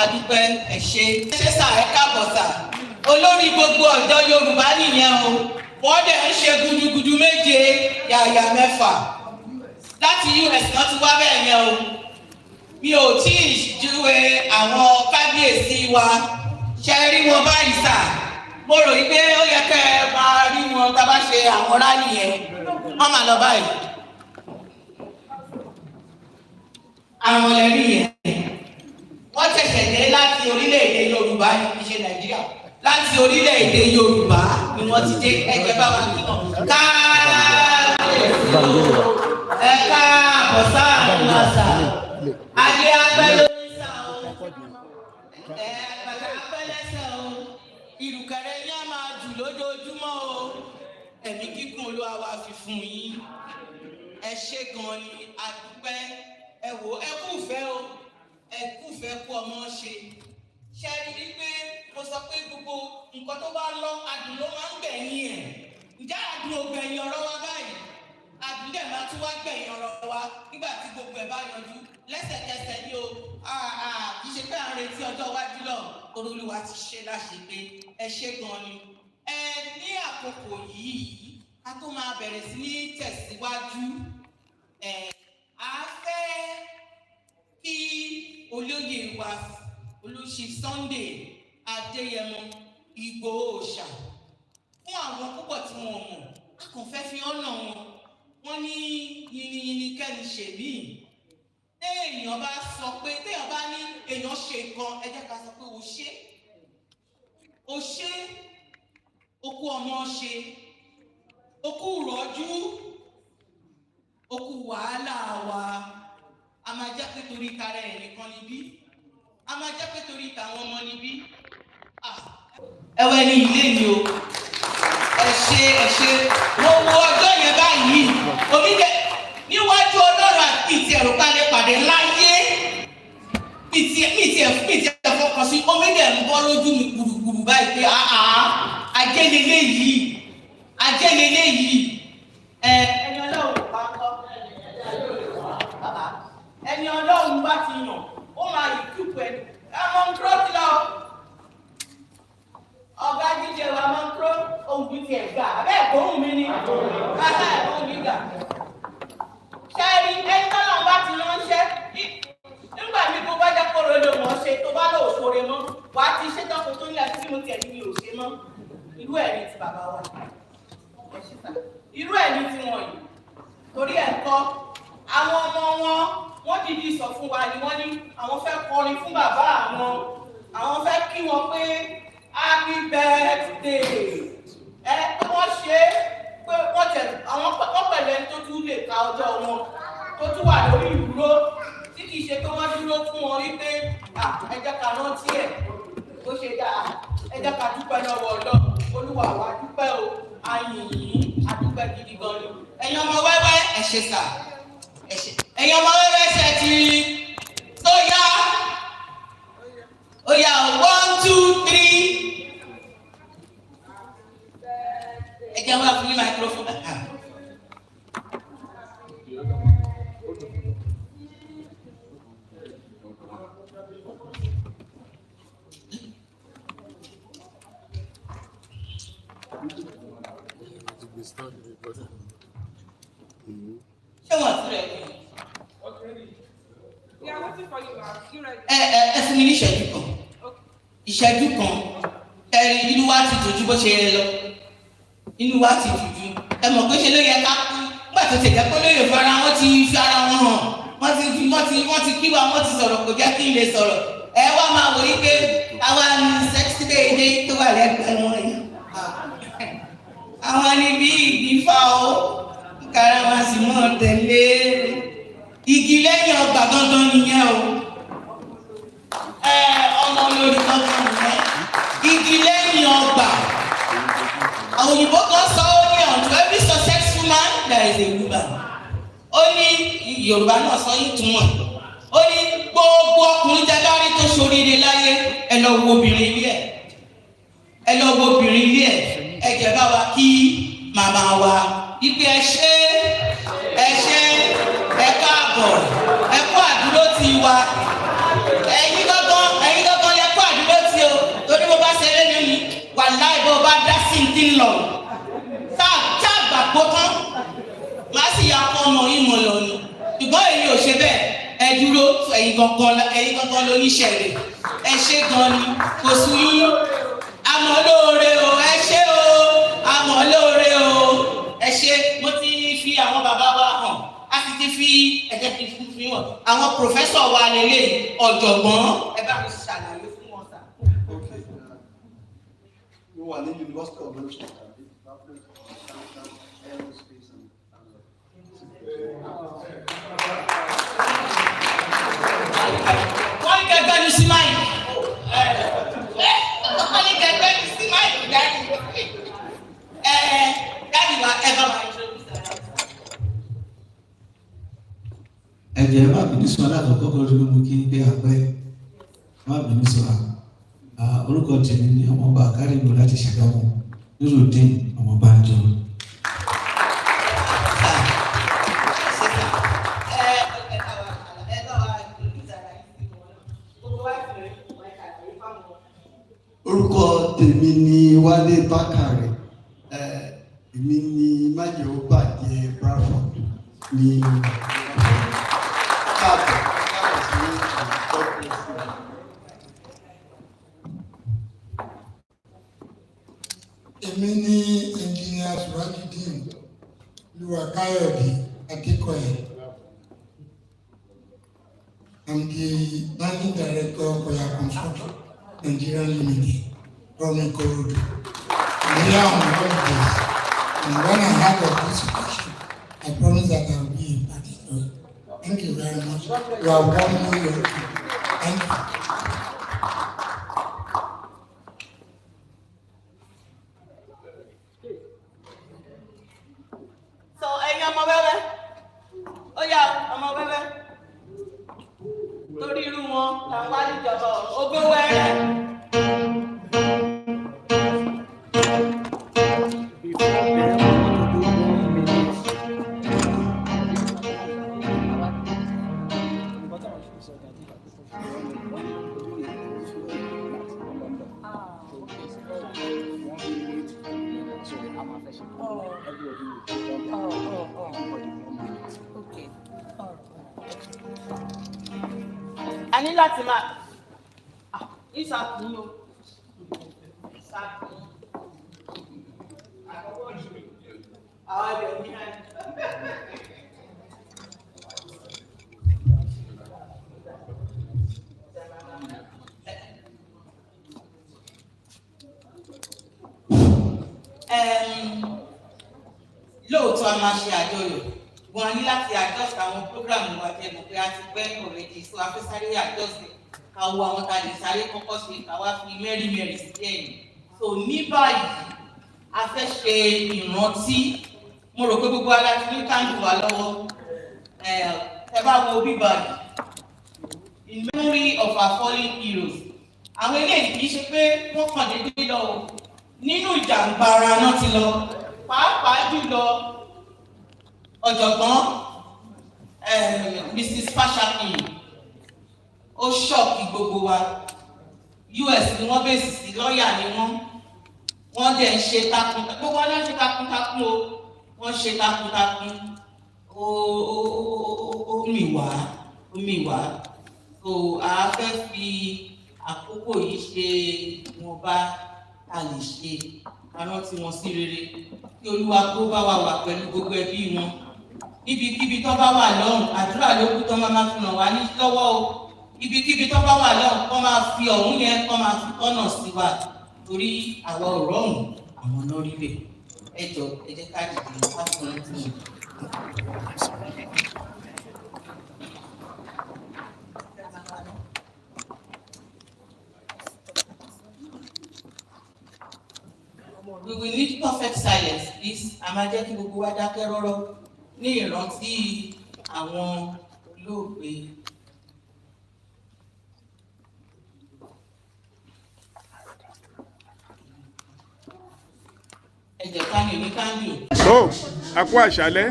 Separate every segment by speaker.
Speaker 1: adúpẹ́ ẹ ṣé sà ẹ káàbọ̀ sà olórí gbogbo ọ̀dọ́ Yorùbá nìyẹn o wọ́n dẹ̀ ń ṣe gudugudu méje yàyà mẹ́fà láti US náà ti wá bẹ́ẹ̀ yẹn o mi ò tí ì júwe àwọn kábíyèsí wa ṣe rí wọn báyìí sà mo rò wípé ó yẹ kẹ́ ẹ máa rí wọn tá a bá ṣe àwọn rálì yẹn wọ́n máa lọ báyìí. àwọn ẹ̀rí yẹn wọ́n ṣẹ̀ṣẹ̀ dé láti orílẹ̀-èdè Yorùbá ní ṣe Nàìjíríà láti orílẹ̀-èdè Yorùbá ni wọ́n ti dé ẹgbẹ́ bá wa kí wọn. káàbíyèsí ẹ káàbọ̀ sáà ńlá sà adé apẹ́ lórí sà o bàtà apẹ́ lẹ́sẹ̀ o ìrùkẹ̀rẹ̀ yín á máa jù lójoojúmọ́ o ẹ̀mí kíkún Olúwa wa fi fún yín ẹ ṣé gan ni adúpẹ́ ẹ wò ẹ kúfẹ́ o ẹ kúfẹ́ kú ọmọ ṣe ṣe rí i pé mo sọ pé gbogbo nǹkan tó bá lọ adùn ló máa ń gbẹ̀yìn ẹ̀ ǹjẹ́ adùn ò gbẹ̀yìn ọ̀rọ̀ wa báyìí adùn dẹ̀ máa tún wá gbẹ̀yìn ọ̀rọ̀ wa nígbà tí gbogbo ẹ̀ bá yanjú lẹ́sẹ̀kẹsẹ̀ ni o kì í ṣe pé à ń retí ọjọ́ iwájú lọ Olúwa ti ṣe láṣepé ẹ ṣé gan ni ẹ ní àkókò yìí a tó máa bẹ̀rẹ̀ sí ní tẹ̀síwájú a fẹ́ kí olóyè wa olóṣì Sunday Adeyemo Igboho Òòṣà fún àwọn púpọ̀ tí wọ́n mọ̀ a kàn fẹ́ fi ọ̀nà wọn ní yìnyínyìnyín kẹ́ni ṣèlú téèyàn bá sọ pé téèyàn bá ní èèyàn ṣe nǹkan ẹ jẹ́ ká sọ pé o ṣe okú ọmọ ṣe okú rọ́jú okú wàhálà wa a máa jẹ́ pé torí tara ẹ̀ nìkan níbí a máa jẹ́ pé torí tàwọn ọmọ níbí ẹwẹ́ ní ilé ni o ẹ ṣe mo wo ọjọ́ yẹn báyìí oníjẹ níwájú Ọlọ́run àti ìtì ẹ̀rọ pàdé láyé ìtì ẹ̀ fọkàn sí omídẹ̀ ń bọ́ lójú mi gbùrùgbùrù báyìí pé ajẹ́lélé yìí ẹni Ọlọ́run bá kọ́ ẹni Ọlọ́run bá ti yàn ó máa yìí túpù ẹ̀ ọmọ ń kúrò sí lọ ọ̀gá jíjẹ wa máa ń kúrò ohun bí ti ẹ̀ gbà abẹ́ ẹ̀gbọ́n mi ni bàtà ẹ̀gbọ́n mi gbà ṣẹ́ẹ̀rí ẹni tọ́lọ́run bá ti ránṣẹ́ nígbà mi tó bá jẹ́ kóró ló mọ̀ ṣe tó bá lọ́ọ̀ ṣoore mọ́ wàá ti ṣe tán kó tó nílẹ̀ tí mo tẹ̀ ní ò ṣe mọ́ irú ẹ̀ ní ti bàbá wa irú ẹ̀ ní ti wọ̀nyí torí ẹ̀ kọ́ àwọn ọmọ wọ́n dìdí sọ fún wa ni wọ́n ní àwọn fẹ́ kọrin fún bàbá àwọn fẹ́ kí wọn pé happy birthday ẹ pé wọ́n ṣe pé wọ́n tẹ̀ àwọn pẹ̀lẹ́ tó tún lè ka ọjọ́ wọn tó tún wà lórí ìdúró tí kì í ṣe pé wọ́n dúró fún wọn wípé ẹ jẹ́ ká rántí ẹ̀ ó ṣe dáa ẹ jẹ́ ká dúpẹ́ lọ́wọ́ Ọlọ́run Olúwa wa dúpẹ́ o ayìn yìí adúpẹ́ gidi gan ni ẹ̀yin ọmọ wẹ́wẹ́ ẹ ṣe sà ẹ ṣe ẹ̀yin ọmọ wẹ́wẹ́ ṣe ti tó yá ó yá 1 2 3 ẹ jẹ́ wá fún mi microphone. Ṣé wọ́n ti rẹ̀ ní? Ẹ fún mi ní ìṣẹ́jú kan. Ìṣẹ́jú kan. Ẹ̀rí inú wa ti dùn ju bó ṣe yẹ lọ. Inú wa ti dùn ju. Ẹ mọ̀ pé ṣe ló yẹ ká kú. Nígbà tó ti jẹ́ pé lóye fún ara wọn ti fi ara wọn hàn. Wọ́n ti kí wa, wọ́n ti sọ̀rọ̀ kò jẹ́ kí n lè sọ̀rọ̀. Ẹ wá máa wò yí pé àwa ní sẹ́kítì déédéé tó wà lẹ́gbẹ̀ẹ́ wọn yìí. Àwọn ni bí ìdífà o kára wá sí mọ́ tẹ̀lé igi lẹ́yìn ọgbà gangan nìyẹn o ọmọ lórí gangan nìyẹn igi lẹ́yìn ọgbà àwọn òyìnbó kan sọ ó ní on to every successful man there is a woman ó ní Yorùbá náà sọ yìí túmọ̀ ó ní gbogbo ọkùnrin tẹ́ bá rí tó ṣoríire láyé ẹ lọ wo obìnrin ilé ẹ jẹ́ bá wa kí màmá wa ipe ẹ káàbọ̀ ẹ kú àdúró ti wa ẹ̀yin gangan gan lóyún ṣẹlẹ̀ ẹ ṣé gan ni kò sí yín àmọ́ lóore o ẹ ṣé o àmọ́ lóore o ẹ ṣé mo ti fi àwọn bàbá wa hàn a sì ti fi ẹ̀jẹ̀ ti fi hàn àwọn pòfẹ́sọ̀ wa lélẹ̀ ọ̀jọ̀gbọ́n ẹ bá mi ṣàlàyé fún wọn sà.
Speaker 2: Mo wà ní University of Manchester.
Speaker 1: Wọ́n ní kẹgbẹ́ ní sí máì. Wọ́n ní kẹgbẹ́ ní sí máì dáàdì. Dáàdì wa ẹ bá wa introduce ara.
Speaker 3: Ẹ̀jẹ̀ má bínú sọ alákọ̀ọ́kọ́ kan ló mú kí n gbé apẹ́ má bínú sọ orúkọ tèmi ní ọmọọba Akárìmọ láti Ṣàgámù Nurudeen ọmọọba Àjọ.
Speaker 2: Orúkọ tèmi ni Wálé Bákàrẹ̀, èmi ni májè ó bàjẹ́ Bradford ní káàbọ̀ sí ọ̀pọ̀.
Speaker 4: Èmi ni Engineer Surajudeen Luwakayode Adekoya. I'm the Managing Director of Koya Construction Nigeria Limited from Ikorodu. I'm here on holidays, and when I heard of this question, I promised that I will be a participant. Thank you very much. You are warmly welcome. Thank you.
Speaker 1: So ẹ̀yin ọmọ wẹ́wẹ́ ó yá ọmọ wẹ́wẹ́ torí irú wọn làwọn àdìjọba ogó wẹ́rẹ́. A ní láti máa ìsàkùn o ìsàkùn àkọ́kọ́ yìí àwọn ẹgbẹ́ ní àná. Lóòótọ́ a máa ṣe àjọyọ̀ wọn ní láti adjust àwọn program wa jẹ́ mọ̀ pé a ti pẹ́ already so a fẹ́ sáré adjust ká wo àwọn tá a lè sáré kọ́kọ́ ṣe ká wá fi mẹ́rin sí ẹ̀yìn. So ní báyìí a fẹ́ ṣe ìrántí mo rò pé gbogbo ara ti ní káńtù wa lọ́wọ́ ẹ bá wo bíbá yìí in memory of our fallen heroes. Àwọn eléyìí kì í ṣe pé wọ́n kàn déédéé lọ nínú ìjàmbá ara náà ti lọ pàápàá jùlọ ọ̀jọ̀gbọ́n Mrs. Fashakin ó ṣọ́ọ̀kì gbogbo wa US ni wọ́n bèsì sí lọ́ọ̀yà ni wọ́n dẹ̀ ń ṣe takuntakun gbogbo wọn náà ṣe takuntakun o wọ́n ṣe takuntakun ó mì wá so a fẹ́ fi àkókò yìí ṣe wọn bá a lè ṣe rántí wọn sí rere kí Olúwa kó bá wa wà pẹ̀lú gbogbo ẹbí wọn ibikíbi tó bá wà lọ́hùn àdúrà ló kú tó máa fi ràn wá ní lọ́wọ́ o ibikíbi tó bá wà lọ́hùn kó máa fi ọ̀hún yẹn kó máa fi tọ́nà sí wa torí àwa ò rọrùn àwọn náà rí rè ẹ jọ ẹ jẹ́ ká dìde ká fún un tì í. We will need perfect silence, please. A máa jẹ́ kí gbogbo wa dákẹ́ rọ́rọ́ ní ìrántí àwọn olóògbé. Ẹ jẹ́ ká ní oníkándù.
Speaker 5: Tó a kú àṣálẹ́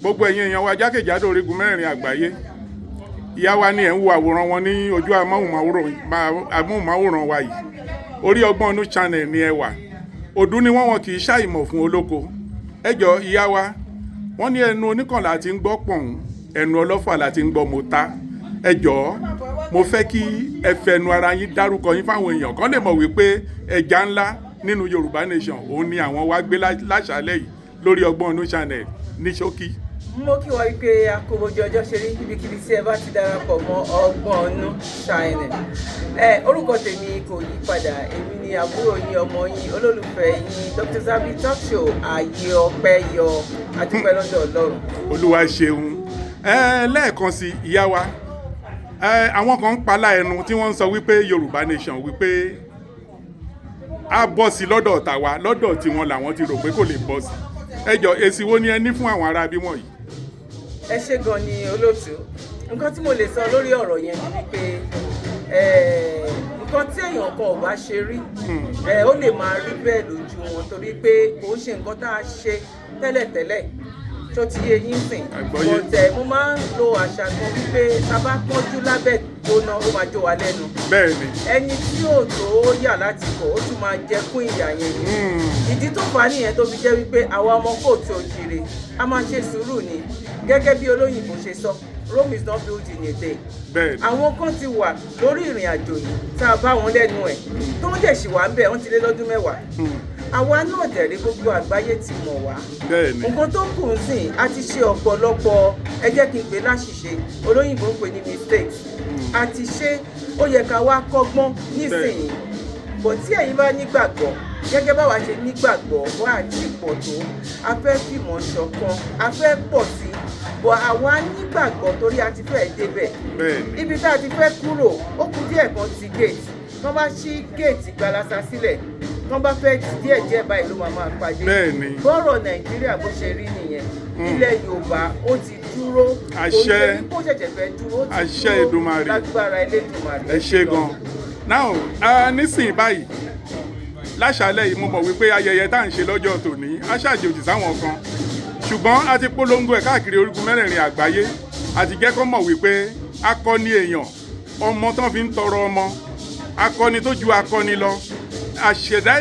Speaker 5: gbogbo ẹ̀yin èèyàn wa jákèjádò orígun mẹ́rin àgbáyé ìyá wa ni ẹ̀ ń wo àwòrán wọn ní ojú amóhùnmáwòrán wa yìí orí Ogboninun channel ni ẹ wà. Òdú ni wọ́n kì í ṣàìmọ̀ fún olóko. Ẹ jọ̀ọ́ ìyá wa wọ́n ní ẹnu oníkànlá ti ń gbọ́ pọ̀n ẹnu ọlọ́fà láti ń gbọ́ mọ́ta. Ẹ jọ̀ọ́ mo fẹ́ kí ẹ fẹnu ara yín dárúkọ yín fáwọn èèyàn kan lè mọ̀ wípé ẹja ńlá nínú Yorùbá Nation òun ni àwọn wá gbé láṣálẹ́ yìí lórí Ogboninun channel ní ṣókí.
Speaker 6: mo kí wọ́n wípé akóbójú ọjọ́ ṣe rí ibikíbi tí ẹ bá ti darapọ̀ mọ́ Ogboninun channel. Orúkọ tèmi kò yí padà, èmi ni àbúrò yín, ọmọ yín, olólùfẹ́ yín, Dr. Zabby talk show ààyè ọpẹ́ yọ, adúpẹ́ lọ́dọ̀ Ọlọ́run.
Speaker 5: Olúwa ṣeun. Lẹ́ẹ̀kan sí ìyá wa, àwọn kan ń palá ẹnu tí wọ́n ń sọ wípé Yorùbá Nation wípé a bọ́ sí lọ́dọ̀ tàwa, lọ́dọ̀ tiwọn làwọn ti rò pé kò lè bọ́ sí. Ẹ jọ̀ọ́, èsì wo ni ẹ ní fún àwọn aráabí wọ̀nyí?
Speaker 6: Ẹ ṣé gan ni olóòtú. Nǹkan tí mo lè sọ lórí ọ̀rọ̀ yẹn ni wípé nǹkan tí èèyàn kan ò bá ṣe rí ó lè máa rí bẹ́ẹ̀ lójú wọn torí pé kò ń ṣe nǹkan tá a ṣe tẹ́lẹ̀tẹ́lẹ̀ tó ti yé yín sìn. Bọ̀tẹ̀ mo máa ń lo àṣà kan wípé tá a bá pọ́njú lábẹ́ jóná ó máa jó wa lẹ́nu.
Speaker 5: Bẹ́ẹ̀ni.
Speaker 6: Ẹni tí ò tó yà láti kọ̀ ó tún máa jẹ kún ìyà yẹn ni. Ìdí tó fà á nìyẹn tó fi jẹ́ wípé àwa ọmọ kóòtù òjìrè a máa ṣe sùúrù ni gẹ́gẹ́ bí olóyìnbó ṣe sọ Rome is not built in a day.
Speaker 5: Bẹ́ẹ̀ni.
Speaker 6: Àwọn kan ti wà lórí ìrìn àjò yìí tá a bá wọn lẹ́nu ẹ̀ tó ń dẹ̀ ṣì wà ń bẹ̀ wọ́n ti lé lọ́dún 10. Àwa náà dẹ̀rí gbogbo àgbáyé ti mọ̀ wá.
Speaker 5: Bẹ́ẹ̀ni.
Speaker 6: Nǹkan tó kù ń sìn a ti ṣe ọ̀pọ̀lọpọ̀ ẹ jẹ́ kí n pè láṣìṣe olóyìnbó ń pè ní mistakes. A ti ṣe ó yẹ ká wá kọ́gbọ́n nísìnyí. Bọ̀ tí ẹ̀yin bá nígbàgbọ́ gẹ́gẹ́ báwa ṣe nígbàgbọ́ wá àti pọ̀ tó a fẹ́ fìmọ̀ ṣọ̀kan a fẹ́ pọ̀ sí bọ̀ àwa nígbàgbọ́ torí a ti fẹ́ débẹ̀.
Speaker 5: Bẹ́ẹ̀ni.
Speaker 6: Ibi tá a ti fẹ́ kúrò ó kù díẹ̀ kan ti gate tán bá ṣí gate gbalasa sílẹ̀ tán bá fẹ́ díẹ̀ díẹ̀ báyìí ló máa pàdé.
Speaker 5: Bẹ́ẹ̀ni.
Speaker 6: Bọ́rọ̀ Nàìjíríà bó ṣe rí nìyẹn ilẹ̀ Yorùbá ó ti dúró
Speaker 5: àṣẹ
Speaker 6: kó ṣẹ̀ṣẹ̀ fẹ́ dúró ó ti
Speaker 5: àṣẹ
Speaker 6: dúró
Speaker 5: Èdùmàrè
Speaker 6: lágbára Elédùmarè.
Speaker 5: ẹ ṣé gan. Now nísìnyí báyìí láṣálẹ́ yìí mo mọ̀ wípé ayẹyẹ tá à ń ṣe lọ́jọ́ tòní á ṣàjòjì sáwọn kan ṣùgbọ́n a ti polongo ẹ̀ káàkiri orígun mẹ́rẹ̀ẹ̀rin àgbáyé a ti jẹ́ kó mọ̀ wípé akọni èèyàn ọmọ tán fi ń tọrọ ọmọ akọni tó ju akọni lọ àṣẹ̀dá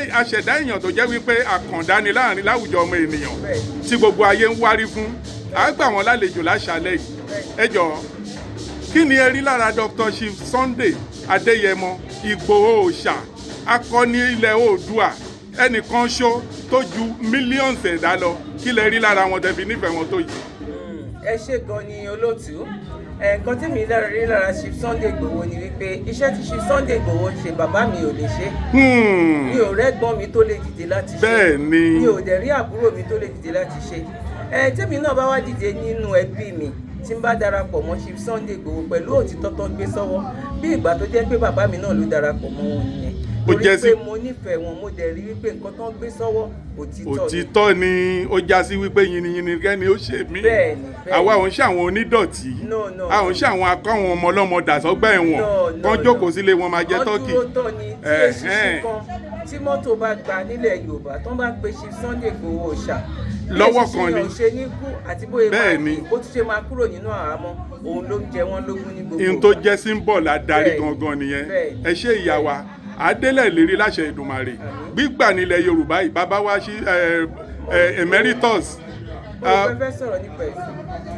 Speaker 5: èèyàn tó jẹ́ wípé àkàndá ni láàrin láwùjọ ọmọ ènìyàn tí gbogbo ayé ń wárí fún à gbà wọ́n lálejò láṣálẹ́ yìí. Ẹ jọ̀ọ́, kí ni ẹ rí lára Dr. Chief Sunday Adeyemo Igboho Òòṣà akọni ilẹ̀ Oòduà ẹnìkan ṣó tó ju mílíọ̀nù ẹ̀dá lọ, kí lẹ rí lára wọn tẹ́ fi nífẹ̀ẹ́ wọn tó yìí?
Speaker 6: Ẹ ṣé gan ni olóòtú. Nǹkan tí mi rí lára Chief Sunday Igboho ni wípé iṣẹ́ tí Chief Sunday Igboho ṣe bàbá mi ò lè ṣe. Mi ò rẹ́gbọ́n mi tó lè dìde láti ṣe.
Speaker 5: Bẹ́ẹ̀ni.
Speaker 6: Mi ò dẹ̀ rí àbúrò mi tó lè dìde láti ṣe. Tèmi náà bá wá dìde nínú ẹbí mi tí n bá darapọ̀ mọ́ Chief Sunday Igboho pẹ̀lú òtítọ́ tó ń gbé sọ́wọ́ bí ìgbà tó jẹ́ pé bàbá mi náà ló darapọ̀ mọ́ wọn nìyẹn. Torí pé mo nífẹ̀ẹ́ wọn mo dẹ̀ rí wípé nǹkan tó ń gbé sọ́wọ́
Speaker 5: òtítọ́ ni ó já sí wípé yìnyín kẹ́ni ó ṣe mí.
Speaker 6: Bẹ́ẹ̀ni.
Speaker 5: Àwa ò ń ṣe àwọn onídọ̀tí a ò ń ṣe àwọn akọ́wọn ọmọ ọlọ́mọ dàsọ́gbà ẹ̀wọ̀n kan jókòó sílé wọn máa jẹ tọ́kì.
Speaker 6: ọdún tó ní tí èsì kan tí mọ́tò bá gba nílẹ̀ Yorùbá tó ń bá pe Chief Sunday Igboho Òòṣà
Speaker 5: lọ́wọ́ kan ni.
Speaker 6: bí èsì ṣe ní kú àti bóyá máa ní bó ti ṣe máa kúrò nínú àhámọ́ òun ló ń jẹ wọ́n lógún ní gbogbo.
Speaker 5: ihun tó jẹ́ symbol adarí gangan nìyẹn. Ẹ ṣé ìyá wa adélẹ̀ lérí láṣẹ Èdùmàrè gbígbà nílẹ̀ Yorùbá yìí bàbá wa sí emeritus.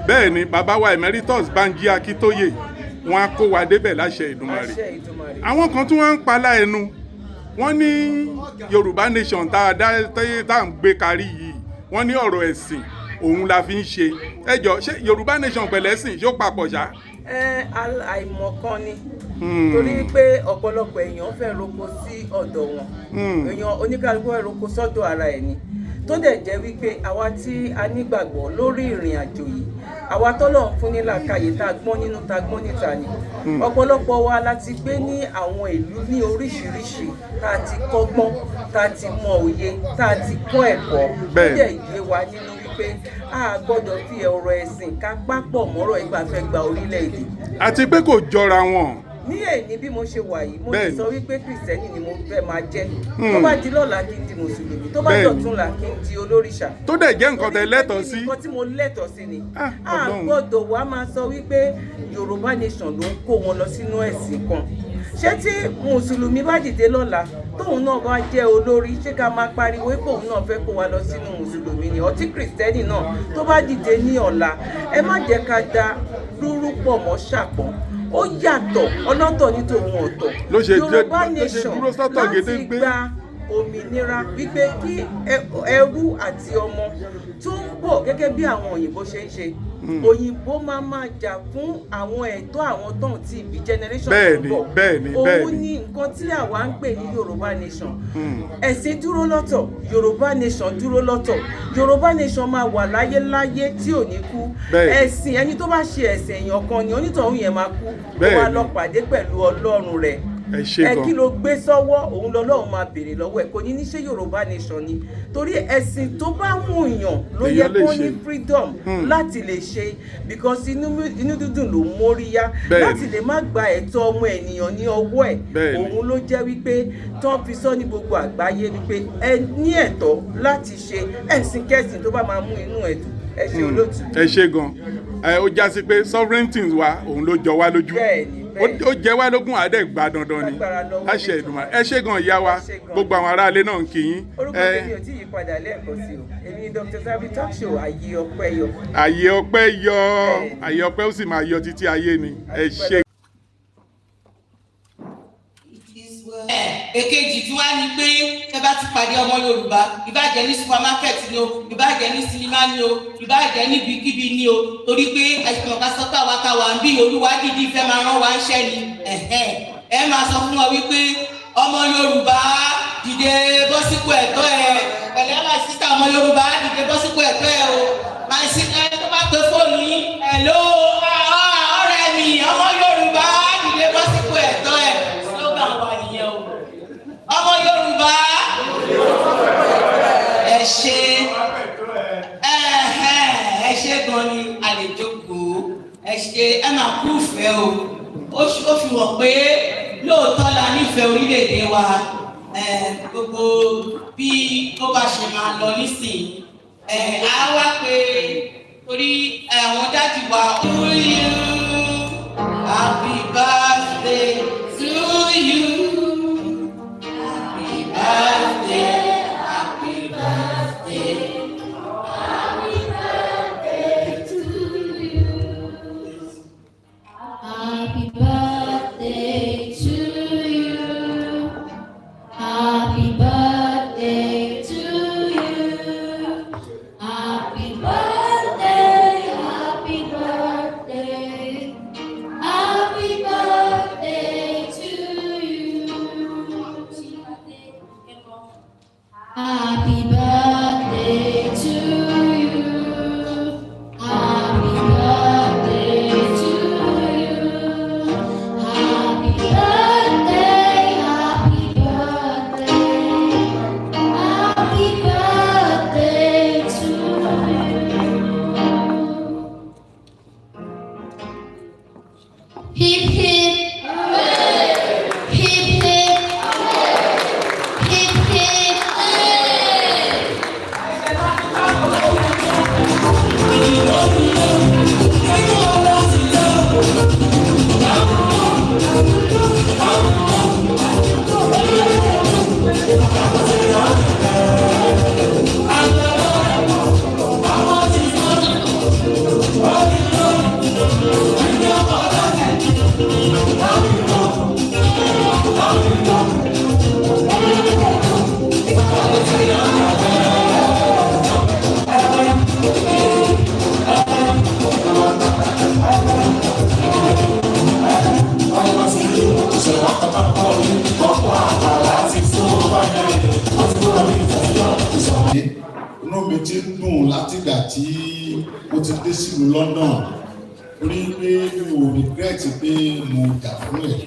Speaker 5: Bẹ́ẹ̀ ni bàbá wa emeritus Banji Akíntóyè wọn á kó wa débẹ̀ láṣẹ Èdùmàrè. Àwọn kan tí wọ́n ń palá ẹnu wọ́n ní Yorùbá Nation tá à ń gbé kárí yìí wọ́n ní ọ̀rọ̀ ẹ̀sìn òun la fi ń ṣe. Ẹ jọ̀ọ́, ṣé Yorùbá Nation pẹ̀lẹ́sìn ṣó papọ̀ ṣá?
Speaker 6: Àìmọ̀kan ni torí pé ọ̀pọ̀lọpọ̀ èèyàn fẹ́ roko sí ọ̀dọ̀ wọn èèyàn oníkálukú fẹ́ roko sọ́dọ̀ ara ẹ̀ ni tó dẹ̀ jẹ́ wípé àwa tí a nígbàgbọ́ lórí ìrìn àjò yìí àwa tọ́lọ̀ ń fún ní làákàyè tá a gbọ́n nínú tá a gbọ́n níta ni ọ̀pọ̀lọpọ̀ wa la ti gbé ní àwọn ìlú ní oríṣiríṣi tá a ti kọ́gbọ́n tá a ti mọ òye tá a ti kọ́ ẹ̀kọ́ tó dẹ̀ yé wa nínú wípé a gbọ́dọ̀ fi ọ̀rọ̀ ẹ̀sìn ká pápọ̀ mọ́rọ̀ ìgbàfẹ́ gba orílẹ̀-èdè.
Speaker 5: Àti pé kò jọra wọn.
Speaker 6: Ní èyí bí mo ṣe wà yìí mo ti sọ wípé kìrìsìtẹ́nì ni mo fẹ́ máa jẹ́ tó bá di lọ́la kí n di mùsùlùmí tó bá dọ̀túnla kí n di olórìṣà.
Speaker 5: Tó dẹ̀ jẹ́ nǹkan tẹ́ lẹ́tọ̀ọ́ sí.
Speaker 6: nǹkan tí mo lẹ́tọ̀ọ́ sí ni a gbọ́dọ̀ wá máa sọ wípé Yorùbá Nation ló ń kó wọn lọ sínú ẹ̀sìn kan. Ṣé tí mùsùlùmí bá dìde lọ́la tóun náà bá jẹ́ olórí ṣé ká máa pariwo pé òun náà fẹ́ kó wa lọ sínú mùsùlùmí ni ọtí kìrìsìtẹ́nì náà tó bá dìde ní ọ̀la ẹ má jẹ́ ká da rúrú pọ̀ mọ́ ṣàpọ̀n ó yàtọ̀ ọlọ́tọ̀ ní tòun ọ̀tọ̀.
Speaker 5: Ló ṣe
Speaker 6: Yorùbá
Speaker 5: dúró
Speaker 6: nation
Speaker 5: sọ́tọ̀
Speaker 6: láti
Speaker 5: gédéńgbé.
Speaker 6: gba òmìnira wípé kí ẹrú àti ọmọ tó ń bọ̀ gẹ́gẹ́ bí àwọn òyìnbó ṣe ń ṣe òyìnbó máa jà fún àwọn ẹ̀tọ́ àwọn tó ń ti ìbí generation tó bọ̀.
Speaker 5: bẹ́ẹ̀ni
Speaker 6: òun ní nǹkan tí àwa ń pè ní Yorùbá nation. ẹ̀sìn dúró lọ́tọ̀, Yorùbá nation dúró lọ́tọ̀. Yorùbá nation máa wà láyéláyé tí ò ní kú. ẹ̀sìn ẹni tó bá ṣe ẹ̀sìn èèyàn kan ni onítọ̀hún yẹn máa kú kó wá lọ pàdé pẹ̀lú Ọlọ́run rẹ̀. Kí ló gbé sọ́wọ́ òun lọ́lọ́run máa béèrè lọ́wọ́ ẹ̀ kò ní ṣe Yorùbá nation ni torí ẹ̀sìn tó bá mú yàn ló yẹ kó ní freedom láti lè ṣe because inú dídùn ló móríyá láti lè má gba ẹ̀tọ́ ọmọ ènìyàn ní ọwọ́ ẹ̀ òun ló jẹ́ wípé tán fi sọ ní gbogbo àgbáyé wípé ẹ ní ẹ̀tọ́ láti ṣe ẹ̀sìn kẹ́sìn tó bá máa mú inú ẹ̀ dùn. Ẹ ṣé olóòtú.
Speaker 5: Ẹ ṣé gan. Ó já sí pé sovereignty wa òun ló jọ wá lójú. Ó jẹ́ wá lógún àdẹ́gbà dandan ni. Láṣẹ Èdùmàrè. Ẹ ṣé gan ìyá wa. Gbogbo àwọn aráalé náà ń kí yín.
Speaker 6: Orúkọ tèmi ò tí yí padà lẹ́ẹ̀kan sí o. Èmi ni Dr. Zabby Talk Show Ayé Ọpẹ́ Yọ.
Speaker 5: Ayé ọpẹ́ yọ. Ayé ọpẹ́ ó sì máa yọ títí ayé ni. Ẹ ṣé.
Speaker 1: Èkejì tí wàá ní pé ẹ bá ti pàdé ọmọ Yorùbá ìbàjẹ́ ní supermarket ni o ìbàjẹ́ ní sinimá ni o ìbàjẹ́ níbikíbi ni o torí pé ẹ̀sìn ọ̀gá sọ pé àwa ká wà ń bí Olúwa dìdí fẹ́ máa rán wa ń ṣẹ́ ni ẹ máa sọ fún wọn wípé ọmọ Yorùbá dìde bọ́ sípò ẹ̀tọ́ ẹ pẹ̀lẹ́ máa sísá ọmọ Yorùbá dìde bọ́ sípò ẹ̀tọ́ ẹ o máa sí ẹ tó bá pe fóònù yín hello ọ̀rẹ́ mi ọmọ Yorùbá dìde bọ́ sípò ẹ̀tọ́ ẹ slogan wa nìyẹn o ọmọ Yorùbá ẹ ṣé gan ni àlejò kò ẹ ṣé ẹ máa kú ìfẹ́ o ó fi wọ̀ pé lóòótọ́ la nífẹ̀ẹ́ orílẹ̀-èdè wa gbogbo bí ó bá ṣe máa lọ nísìnyí á wá pé torí àwọn dájú wa to you happy birthday to you happy birthday happy birthday happy birthday to you
Speaker 7: happy birthday to you happy birthday to you happy birthday happy birthday happy birthday to you happy birthday to you happy birthday to you happy birthday happy birthday to you hip hip hooray hip hip hip hip hooray
Speaker 8: inú mi ti ń dùn látìgbà tí mo ti dé sílùú London torí pé mi ò regret pé mo jà fún ẹ̀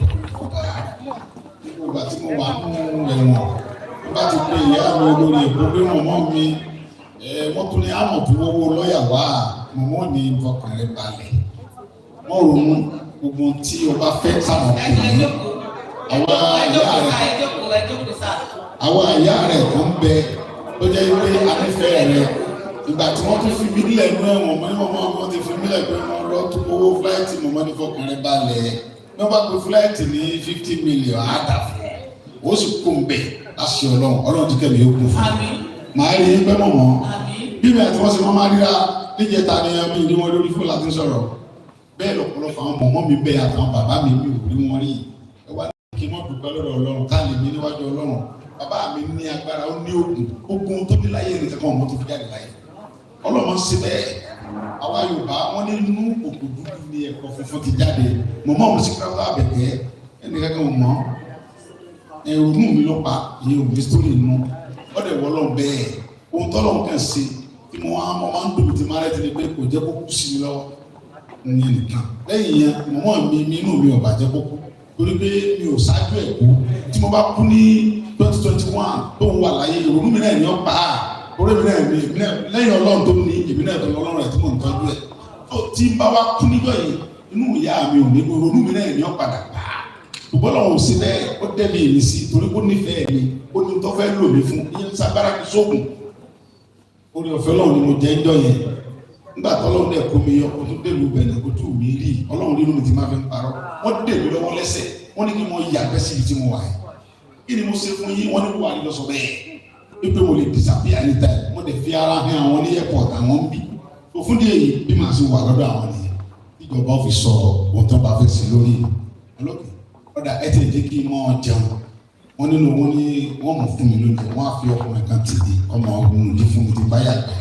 Speaker 8: nígbà tí mo wà nínú ẹ̀wọ̀n bá ti pé ìyá mi olórí èkó pé mọ̀mọ́ mi wọ́n tún ní àmọ̀ tó wọ́wọ́ lọ́ọ̀yà wá mọ̀mọ́ ní ọkàn rẹ̀ balẹ̀ wọ́n ronú gbogbo tí o bá fẹ́ sàmọ̀ ọkùnrin àwọn àyà rẹ̀ tó ń bẹ tó jẹ́ pé anífẹ́ rẹ̀ ìgbà tí wọ́n tún fi mí nílẹ̀ inú ẹ̀wọ̀n mọ́ ní mọ̀mọ́ wọn ti fi mílẹ̀ pé wọ́n lọ tún owó fúláìtì mọ̀mọ́ ní fọkàn rẹ̀ balẹ̀ ní wọ́n bá pe fúláìtì ní 50 million àádà fún ó sì kó ń bẹ̀ láṣẹ ọlọ́run ti kẹ́mi ó kún fún màá rí pẹ́ mọ̀mọ́ bí mi àti wọ́n sì máa ríra níjẹta ni ẹbí ní wọn lórí fún láti sọ̀rọ̀ bẹ́ẹ̀ lọ́pọ̀lọpọ̀ àwọn mọ̀mọ́ mi bẹ́ẹ̀ àtàwọn bàbá mi ò rí wọn rí ẹ wá kí wọ́n dúpẹ́ lọ́dọ̀ Ọlọ́run ká lè mi níwájú Ọlọ́run bàbá mi ní agbára ó ní ogun tó ní láyé nìkan kan ọmọ tó fi jáde láyé Ọlọ́run ṣe bẹ́ẹ̀ àwa Yorùbá wọn ní inú òkú dúdú ní ẹ̀kọ́ funfun ti jáde mọ̀mọ́ mi sí kíláàsì àbẹ̀kẹ́ ẹnì kankan mọ̀ ẹ̀rù mi ló pa ìyẹn òbí sítórì nù ọ̀dẹ̀ wọlọ́ bẹ́ẹ̀ ohun tọ́lọ́ kàn sí tí mo máa ń gbèmí tí máa rẹ́ ti ní pé kò jẹ́ kó kú sí mi lọ́wọ́ ní nìkan lẹ́yìn yẹn mọ̀mọ́ mi inú mi ò bàjẹ́ kó kú torí pé mi ò ṣáájú ẹ̀ kú tí mo bá kú ní 2021 tó ń wà láyé ìrònú mi náà ní ọ́ pa á orí mi náà ní lẹ́yìn Ọlọ́run tó ní èmi náà tó ní Ọlọ́run ẹ̀ tí mò ń tọ́jú ẹ̀ tó tí n bá wá kú níjọ́ yìí inú ìyá mi ò ní ìrònú mi náà ní ọ́ padà pa á ṣùgbọ́n lọ́wọ́ sí bẹ́ẹ̀ ó dẹ́bi èmi sí torí ó nífẹ̀ẹ́ mi ó ní tó fẹ́ lò mí fún ìyẹn sábàrà kí sóògùn orí ọ̀fẹ́ Ọlọ́run ni mo jẹ́ ńjọ́ yẹn nígbà tó Ọlọ́run dẹ̀ kó mi yọ kó tó dèlú bẹ̀rẹ̀ kó tó mi rí Ọlọ́run nínú mi ti máa fi ń parọ́ wọ́n dè mí lọ́wọ́ lẹ́sẹ̀ wọ́n ní kí mo yàgbẹ́ sí ibi tí mo wà yìí kí ni mo ṣe fún yín wọ́n ní wà ní lọ́sọ̀ bẹ́ẹ̀ wípé mo lè disappear anytime mo dẹ̀ fi ara hàn àwọn ní airport àwọn ń bì tó fún díẹ̀ yìí bí màá ṣe wà lọ́dọ̀ àwọn nìyẹn ìjọba fi sọ ohun tó bá fẹ́ sí lórí ọlọ́kẹ́ ọ̀dà ẹ̀ tẹ̀ jẹ́ kí n mọ́ jẹun wọ́n nínú wọn ní wọ́n mọ̀ fún mi lóúnjẹ wọ́n á fi ọkùnrin kan tìdí ọmọ ọgbọ̀n òjì fún mi ti báyà gbẹ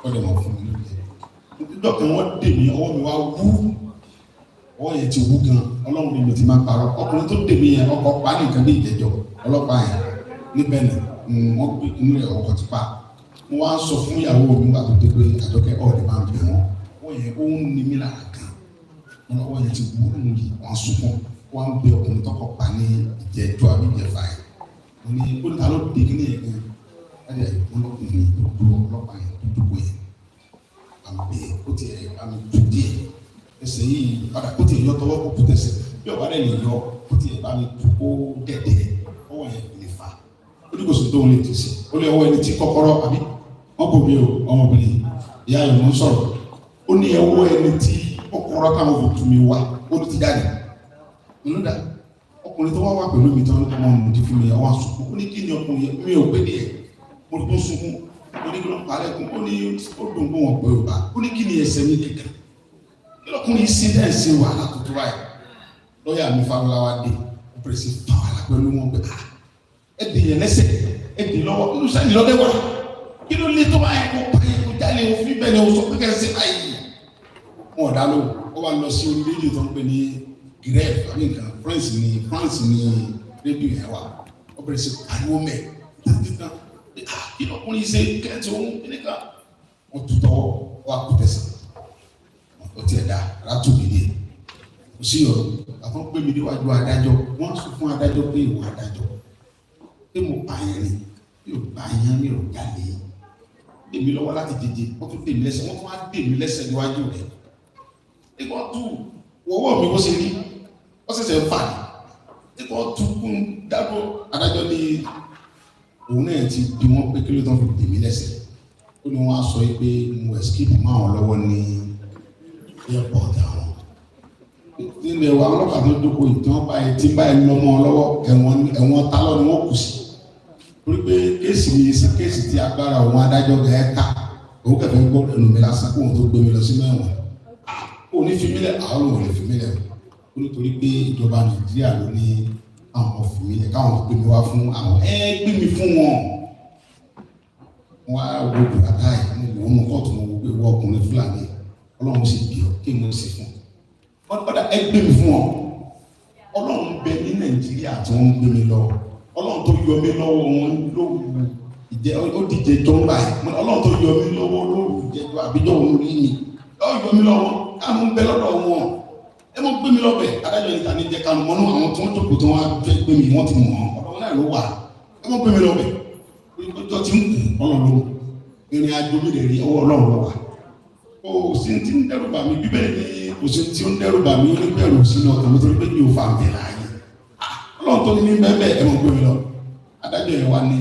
Speaker 8: ọ̀dẹ̀ mọ̀ fún mi lóúnjẹ níjọ́ kan wọ́n dè mí ọwọ́ mi wá wú ọwọ́ yẹn ti wú gan Ọlọ́run ni mi ti máa parọ́ ọkùnrin tó dè mí yẹn ọkọ̀ pa nìkan bí ìjẹ́jọ́ ọlọ́pàá yẹn níbẹ̀ nà wọ́n gbé inú rẹ̀ ọkọ̀ ti pa wọ́n wá sọ fún ìyàwó mi nígbà tó dé pé Àjọkẹ́ ọ̀rẹ́ máa ń bẹ̀ wọ́n ọwọ́ yẹn ó ń ní mí lára gan ọwọ́ yẹn ti wú nù yìí wọ́n sunkún wọ́n ń gbé ọkùnrin tọkọ̀ pa ní ìjẹ́jọ́ àbí ìjẹ́fà yẹn wọ́n ní ó ta ló dé kí ní yẹn gan ẹ̀dẹ̀ ọlọ́kùnrin dúró ọlọ́pàá yẹn dúró yẹn àmì ó ti ẹ̀ àmì tó díẹ̀ ẹsẹ̀ yìí padà ó ti yọ tọwọ́ kó kú tẹ̀sẹ̀ bí ọ̀bá rẹ̀ lè yọ ó ti ẹ̀ bá mi tó kó dẹ̀dẹ̀ ọwọ́ yẹn lè fa ó ní kò sí tó ń lè tì sí ó lè ọwọ́ ẹni tí kọ́kọ́rọ́ àbí wọ́n kò bí o ọmọbìnrin ìyá rẹ̀ ń sọ̀rọ̀ ó ní ọwọ́ ẹni tí kọ́kọ́rọ́ táwọn fi tù mí wá ó ti jáde olùdá ọkùnrin tó wá wà pẹ̀lú mi tán ọmọ mi ti fún mi àwọn àsùnkún ó ní kí ni ọkùnrin yẹn mi ò pé díẹ̀ mo tó sunkún ó ní kí ló ń parẹ́ kún ó ní ó dùn kó wọn pé ò bá ó ní kí ni ẹsẹ̀ mi kẹ̀kẹ́ kí lọkùnrin sí dẹ́ ṣe wàhálà tó tó báyìí lọ́ọ̀yà mi Fáwọláwá dé ó pèrè sí fàwọlà pẹ̀lú wọn pé ẹ dì yẹn lẹ́sẹ̀ ẹ dì lọ́wọ́ inú sẹ́ni lọ́dẹ wà kí ló lé tó báyìí kó báyìí kó jálè òfin bẹ́ẹ̀ ni ó sọ pé kẹ́sì báyìí wọn ò dá lóhùn ó wà lọ sí orí rédíò tó ń pè ní gref àbí nǹkan France ní rédíò yẹn wà ó bẹ̀rẹ̀ sí ariwo mẹ́ tán kí lọkùnrin ṣe kẹ́ntì ohun kíníkà wọ́n tutọ́ wọ́n á kú tẹ̀sán ó tiẹ̀ dá látò nílé kò sí ọ̀rọ̀ àfọ́n pé mi níwájú adájọ́ wọ́n sọ fún adájọ́ pé ìwọ adájọ́ pé mo pààyàn ni mi ò pààyàn mi ò jalè èmi lọ́wọ́ láti dìde wọ́n tún dè mí lẹ́sẹ̀ wọ́n tún wá dè mí lẹ́sẹ̀ níwájú rẹ̀ nígbà tó wọ́wọ́ mi bó ṣe rí wọ́n ṣẹ̀ṣẹ̀ fà ní nígbà tó kún dábò adájọ́ ní òun náà ti bí wọ́n pé kí ló tán fi dè mí lẹ́sẹ̀ ó ní wọ́n á sọ pé mo escape máa wọn lọ́wọ́ ní airport àwọn nílẹ̀ wa ọlọ́pàá tó dókòó ìtàn báyìí tí báyìí lọ́mọ lọ́wọ́ ẹ̀wọ̀n tálọ́ ni wọ́n kù sí torí pé kéèsì mi sí kéèsì tí agbára òun adájọ́ gẹ̀ẹ́ ká òun kẹfẹ́ gbọ́ ẹnu mi lásán kóun tó gbé mi lọ sínú ẹ̀wọ̀n òun ní fìmílẹ̀ àwọn òun lè fìmílẹ̀ ó nítorí pé ìjọba Nàìjíríà ló ní àwọn fìmílẹ̀ káwọn gbé mi wá fún àwọn gbé mi fún wọn wọn á wo bùrọ̀dá yìí mo wò ó mú kóòtù mo wò pé wọ́n ọkùnrin Fúlàní Ọlọ́run sì bí ọ kí mo sì fún ọ̀dà gbé mi fún ọ Ọlọ́run bẹ ní Nàìjíríà tí wọ́n ń gbé mi lọ Ọlọ́run tó yọ mí lọ́wọ́ wọn lóru ìjẹ ó díje tó ń báyìí Ọlọ́run tó yọ mí lọ́wọ́ lóru ìjẹjọ àbíjọ òun rí mi ọ yọ mí lọ́wọ́ káàmú ń bẹ lọ́dọ̀ wọn ẹ mọ gbé mi lọ́bẹ̀ adájọ́ níta ní jẹ kánú mọ́nú àwọn tí wọ́n jókòó tí wọ́n á fẹ́ gbé mi wọ́n ti mọ̀ ọ̀dọ̀ wọn náà ló wà ẹ mọ gbé mi lọ́bẹ̀ ọjọ́ tí ń kù Ọlọ́run ìrìn àjò mi lè rí ọwọ́ Ọlọ́run lọ wà ó sì ti ń dẹ́rù bà mí bíbélì ní kò sí tí ó ń dẹ́rù bà mí ó ní bẹ̀rù sínú ọkàn mi torí pé mi ò fa àmì láàyè Ọlọ́run tó ní ní bẹ́ẹ̀ ẹ mọ gbé mi lọ adájọ́ yẹn wá ní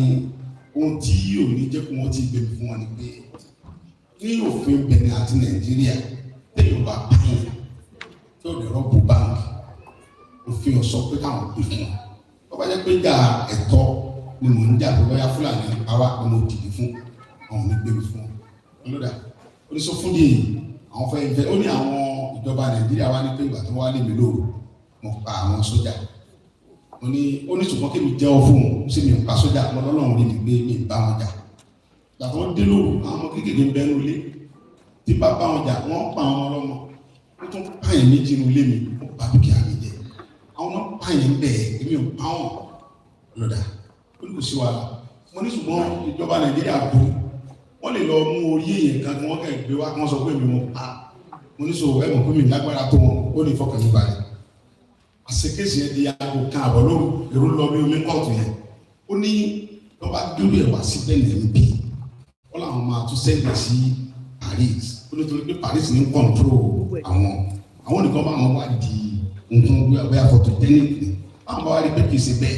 Speaker 8: ohun tí yóò ní jẹ́ kó wọ́n ti gbé mi fún wọn ni pé ní òfin Benin àti Nàìjíríà tẹ́lẹ̀ bá pín tí ó lè rọ́pò báńkì òfin ọ̀sọ́ pé káwọn gbé fún wọn tó bá jẹ́ pé jà ẹ̀tọ́ ni mò ń jà tó bá yá Fúlàní àwa ni mo dìde fún àwọn ní gbé mi fún wọn ọlọ́dà oníṣọ́ fún di àwọn fẹ́ ìfẹ́ ó ní àwọn ìjọba Nàìjíríà wá ní pé ìgbà tó wá lé mi lóru mo pa àwọn sójà ó ní ṣùgbọ́n kí mi jẹ́wọ́ fún un sí mi pa sójà mo lọ́lọ́run rí mi gbé mi bá wọn jà ìgbà tó ń dé lóru àwọn ọmọ kékeré ń bẹnu ilé tí bá bá wọn jà wọ́n pa àwọn ọlọ́mọ ó tún pààyàn méjì nínú ilé mi ó bá dúkìá mi jẹ àwọn náà pààyàn bẹ́ẹ̀ èmi ò pa wọn lọ́dà ó ní kò sí wàhálà mo ní ṣùgbọ́n ìjọba Nàìjíríà burú wọ́n lè lọ mú orí èèyàn kan kí wọ́n kẹ́ gbé wá kí wọ́n sọ pé mi mo pa mo ní sọ ẹ̀mọ̀ pé mi lágbára tó wọn ó ní fọkàn mi balẹ̀ àṣekéṣe ẹ̀ di aago kan àbọ̀ lóru èrò lọ bí omi kọ́ọ̀tù yẹn ó ní wọ́n bá dúró ẹ̀ wá sí bẹ́ẹ̀ ní bí wọ́n làwọn máa tún sẹ́ńdẹ̀ sí Paris ó ní torí pé Paris ní kọ́ńtró àwọn nìkan bá wọn wá di nǹkan bóyá photogenic ni báwọn bá wá rí pé kì í ṣe bẹ́ẹ̀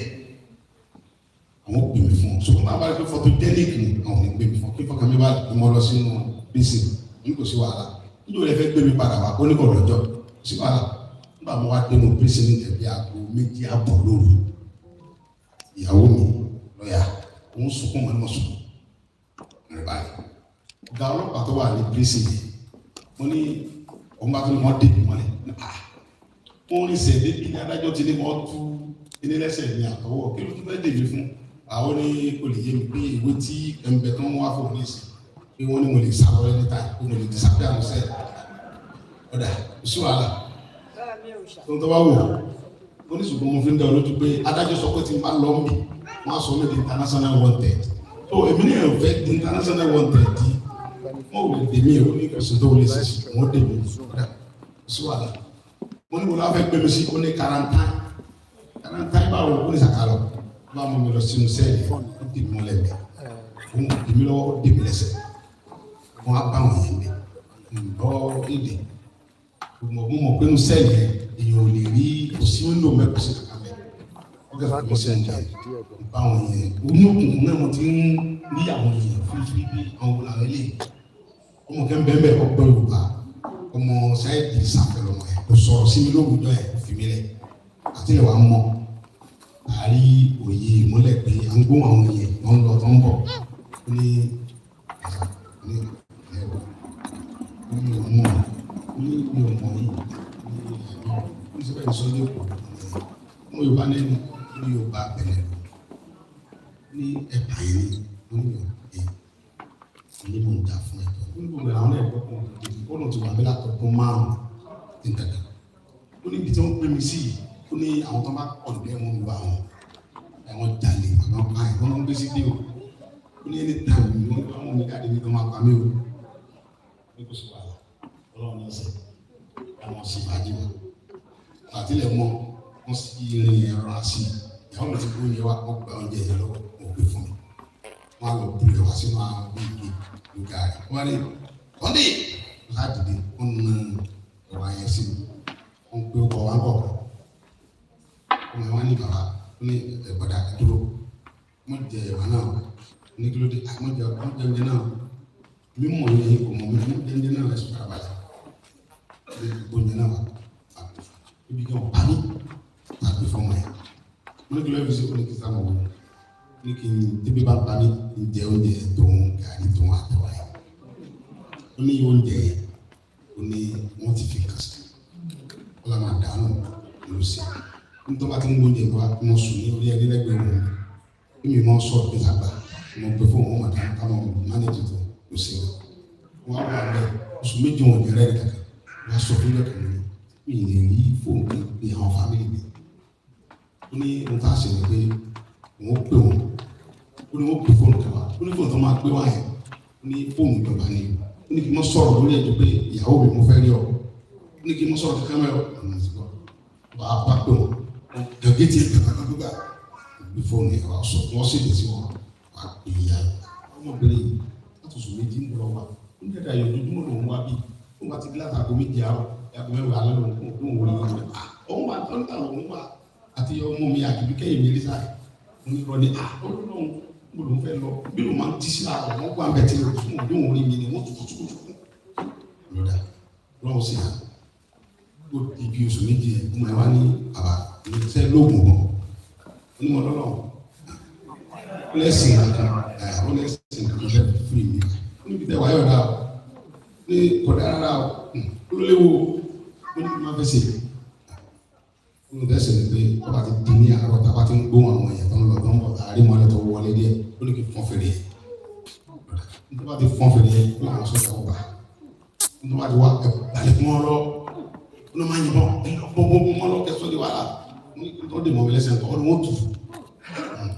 Speaker 8: àwọn gbè mí fún un ṣùgbọ́n bá wá rí pé photogenic ni àwọn ní gbè mí fún un kí fọkàn mi bá mọ lọ sínú bísí ní kò sí wàhálà níjọ́ rẹ̀ fẹ́ gbé mi padà wá ó ní kò lọ́jọ́ sí wàhálà nígbà mo wá dénú bísí ní ẹ̀bí aago 2:00 lóru ìyàwó mi lọ́yà òun sunkún mọ́ ní wọ́n sunkún rẹ̀ báyìí ọ̀gá ọlọ́pàá tó wà ní bísí yìí mo ní ọmọ àti wọn dé mi mọ́lẹ̀ wọ́n ní sẹ̀ débi ní adájọ́ ti ní wọ́n tú ilé lẹ́sẹ̀ ní àtọwọ́ kí ló tún fẹ́ dèbí fún àwọn ní kò lè yé mi pé ìwé tí ẹnbẹ̀ tó ń wá fún mi sí pé wọ́n ní mo lè sálọ ẹni táyì pé mo lè disapẹ́ àwọn sẹ́ẹ̀ ọ̀dà oṣù wàhálà tó ń tọ́ wá wò ó ní ṣùgbọ́n mo fi ń dá ọ lójú pé adájọ́ sọ pé tí n bá lọ mí wọ́n á sọ mí di international wanted tó èmi ní ẹ̀rọ fẹ́ di international wanted di wọ́n ò lè dèmí ẹ̀ ó ní kòsì tó lè ṣe wọ́n dèmí ọ̀dà oṣù wàhálà mo ní mo lọ́ fẹ́ gbé mi sí ó ní quarantine báwo ó ní sàkálọ̀ bá mo mi lọ sínú sẹ́ẹ̀lì ó dì mí mọ́lẹ̀ bẹ́ẹ̀ òun dì mí lọ́wọ́ ó dì mí lẹ́sẹ̀ wọ́n á bá wọn yẹn bẹ́ẹ̀ ǹbọ́ èdè mo mọ̀ pé nínú sẹ́ẹ̀lì yẹn èèyàn ò lè rí òsì wíńdò mẹ́kù sí kàkà mẹ́ ó kẹ́ fún mi sẹ́ẹ̀lì yẹn bá wọn yẹn oní òkùnkùn náà mo ti ń rí àwọn èèyàn fífi bí àwọn wòlàwẹ́ lè ọmọ kẹ́ ń bẹ́ẹ̀ bẹ́ẹ̀ ọgbọ́n Yorùbá ọmọ sáyẹ́dì sàfẹ́ lọ́mọ yẹn kò sọ̀rọ̀ sí mi lóògùn yẹn kò fi mi lẹ̀ àti ìwà mọ́ àárí òye ìmọ́lẹ̀ pé à ń gbóhùn àwọn èèyàn wọ́n lọ tó ń bọ̀ ní ẹ̀rọ ní ọmọ ní ọmọ yìí ní sẹ́fẹ̀ ìsọ́jú ọmọ Yorùbá lẹ́nu ní Yorùbá bẹ̀rẹ̀ ní ẹ̀ka yìí ní ní mò ń jà fún ẹ̀tọ́ ní gbogbo àwọn ẹ̀kọ́ kan ó lọ ti wà mí látọ̀dún 5 nǹkan ó ní ibi tí wọ́n pè mí sí yìí ó ní àwọn tó bá pọ̀ níbẹ̀ wọn lu àwọn jalè àwọn báyìí wọn ń gbé sí dé o ó ní ẹni tàn mí wọn gbé àwọn oníkàdé mi tó máa pa mí o ní kò sí wàhálà Ọlọ́run ní ọ̀sẹ̀ àwọn sì fàájì wọn àtìlẹ̀ mọ́ wọ́n sì rin ẹ̀rọ àṣì ìyàwó mi ti kó oúnjẹ wa wọ́n gba oúnjẹ yẹn lọ́wọ́ wọn gbé fún mi wọ́n á lọ bu ìrẹ̀wá sínú àwọn bíi ìgbà rẹ̀ wọ́n ní ọ̀dẹ́ láti dé wọ́n na ẹ̀wà yẹn sí mi wọ́n gbé ọkọ̀ wa ń bọ̀ ọmọ wa ní bàbá ní ẹ̀gbọ́dà dúró wọ́n jẹ ẹ̀wà náà ní kí ló dé wọ́n jẹ oúnjẹ náà mímọ̀ yẹn kò mọ̀ mímọ̀ oúnjẹ náà lẹ́sùn farabalẹ̀ oúnjẹ náà ibi kan pani àgbẹ̀ fọmọ yẹn wọ́n ní kí ló yẹ fi ṣe oní kí sáà mọ̀ wọ́n ní kí n tẹ́bí bá pani ń jẹ oúnjẹ tó ń gàrí tó ń àtẹwà yẹn wọ́n ní oúnjẹ yẹn wọ́n ní wọ́n ti fi kàn sí wọ́n lọ́ máa dànù ló ṣe nítorí wọ́n ti ń gbóúnjẹ wa wọ́n sùn ní orí ẹni lẹ́gbẹ̀ẹ́ wọn bí mi máa ń sọ̀rọ̀ bí lágbà wọ́n pè fún wọn màdá káwọn mánéjì tó ló ṣe wọ́n á wà bẹ́ẹ̀ oṣù méjì wọn ò ní rẹ́ẹ̀dì kankan wọ́n á sọ fún ilé kan mi lè rí fóònù pé àwọn fámìlì mi ó ní ohun tá a ṣe ni pé wọ́n pè wọ́n ó ní wọ́n pè fóònù kan wá ó ní fóònù tó máa gbé wá yẹn ó ní fóònù ìjọba ni ó ní kí n mọ sọ̀rọ̀ lórí ẹjọ́ pé ìyàwó mi mo fẹ́ rí ọ ó ní kí n mọ sọ̀rọ̀ kankan mẹ́rọ ọ̀nà ìsìnkọ́ wà á bá pè wọ́n gàgé tiẹ̀ kankan gbígbà gbé fóònù yẹn wá sọ wọ́n sì lè sí wọn wà á pè ìyá ọmọbìnrin yìí láti sùn méjì ń bọ̀ wá ó ní ẹ̀dá ìyọ̀dúnmọ̀ lòun wá bí ó bá ti gíláàsì àgọ́ méjì àárọ̀ yàtọ̀ mẹ́wàá alẹ́ lòun kò tó wọlé wọn rẹ̀ ọ̀hún máa tọ́ níta lòun wà àti ọmọ mi àdìbí kẹ́yìn mi rí sáà mo ní lọ ní ọlọ́run mo lòun fẹ́ lọ bí lòun máa ń tíṣí láàrọ̀ wọn kó àbẹ̀ tí lòun fún òbí òun rí mi ni wọ́n tukutukutu lọ́dà lọ́wọ́ sí yàrá ó di bí oṣù méjì ẹ̀ ọmọ ẹ̀ wá ní àbá ìṣẹ́ lóògùn gan onímọ̀ lọ́lọ́ lẹ́sìn kankan ó lẹ́sìn kankan fẹ́ fúri mi níbi tẹ́ wáyọ̀ dá ní kọ̀dá rárá o olóléwo ó ní kí n máa fẹ́ ṣe olùdẹ́sẹ̀ ni pé ọba ti di ní àárọ̀ tábà ti ń gbóhùn àwọn èèyàn tó ń lọ tó ń bọ̀ láàrin mọ́lẹ̀ tó wọlé díẹ̀ ó ní kí fọ́n fèrè yẹn nígbà tí fọ́n fèrè yẹn ó làwọn sọ́jà ọba nígbà tí wà balẹ̀ fún wọn lọ ó ní máa ń yìnbọn bọ́bọ́ wọn lọ kẹsọ́ di wàhálà tó dé mọ́ lẹ́sẹ̀ tó ọdún wọn tù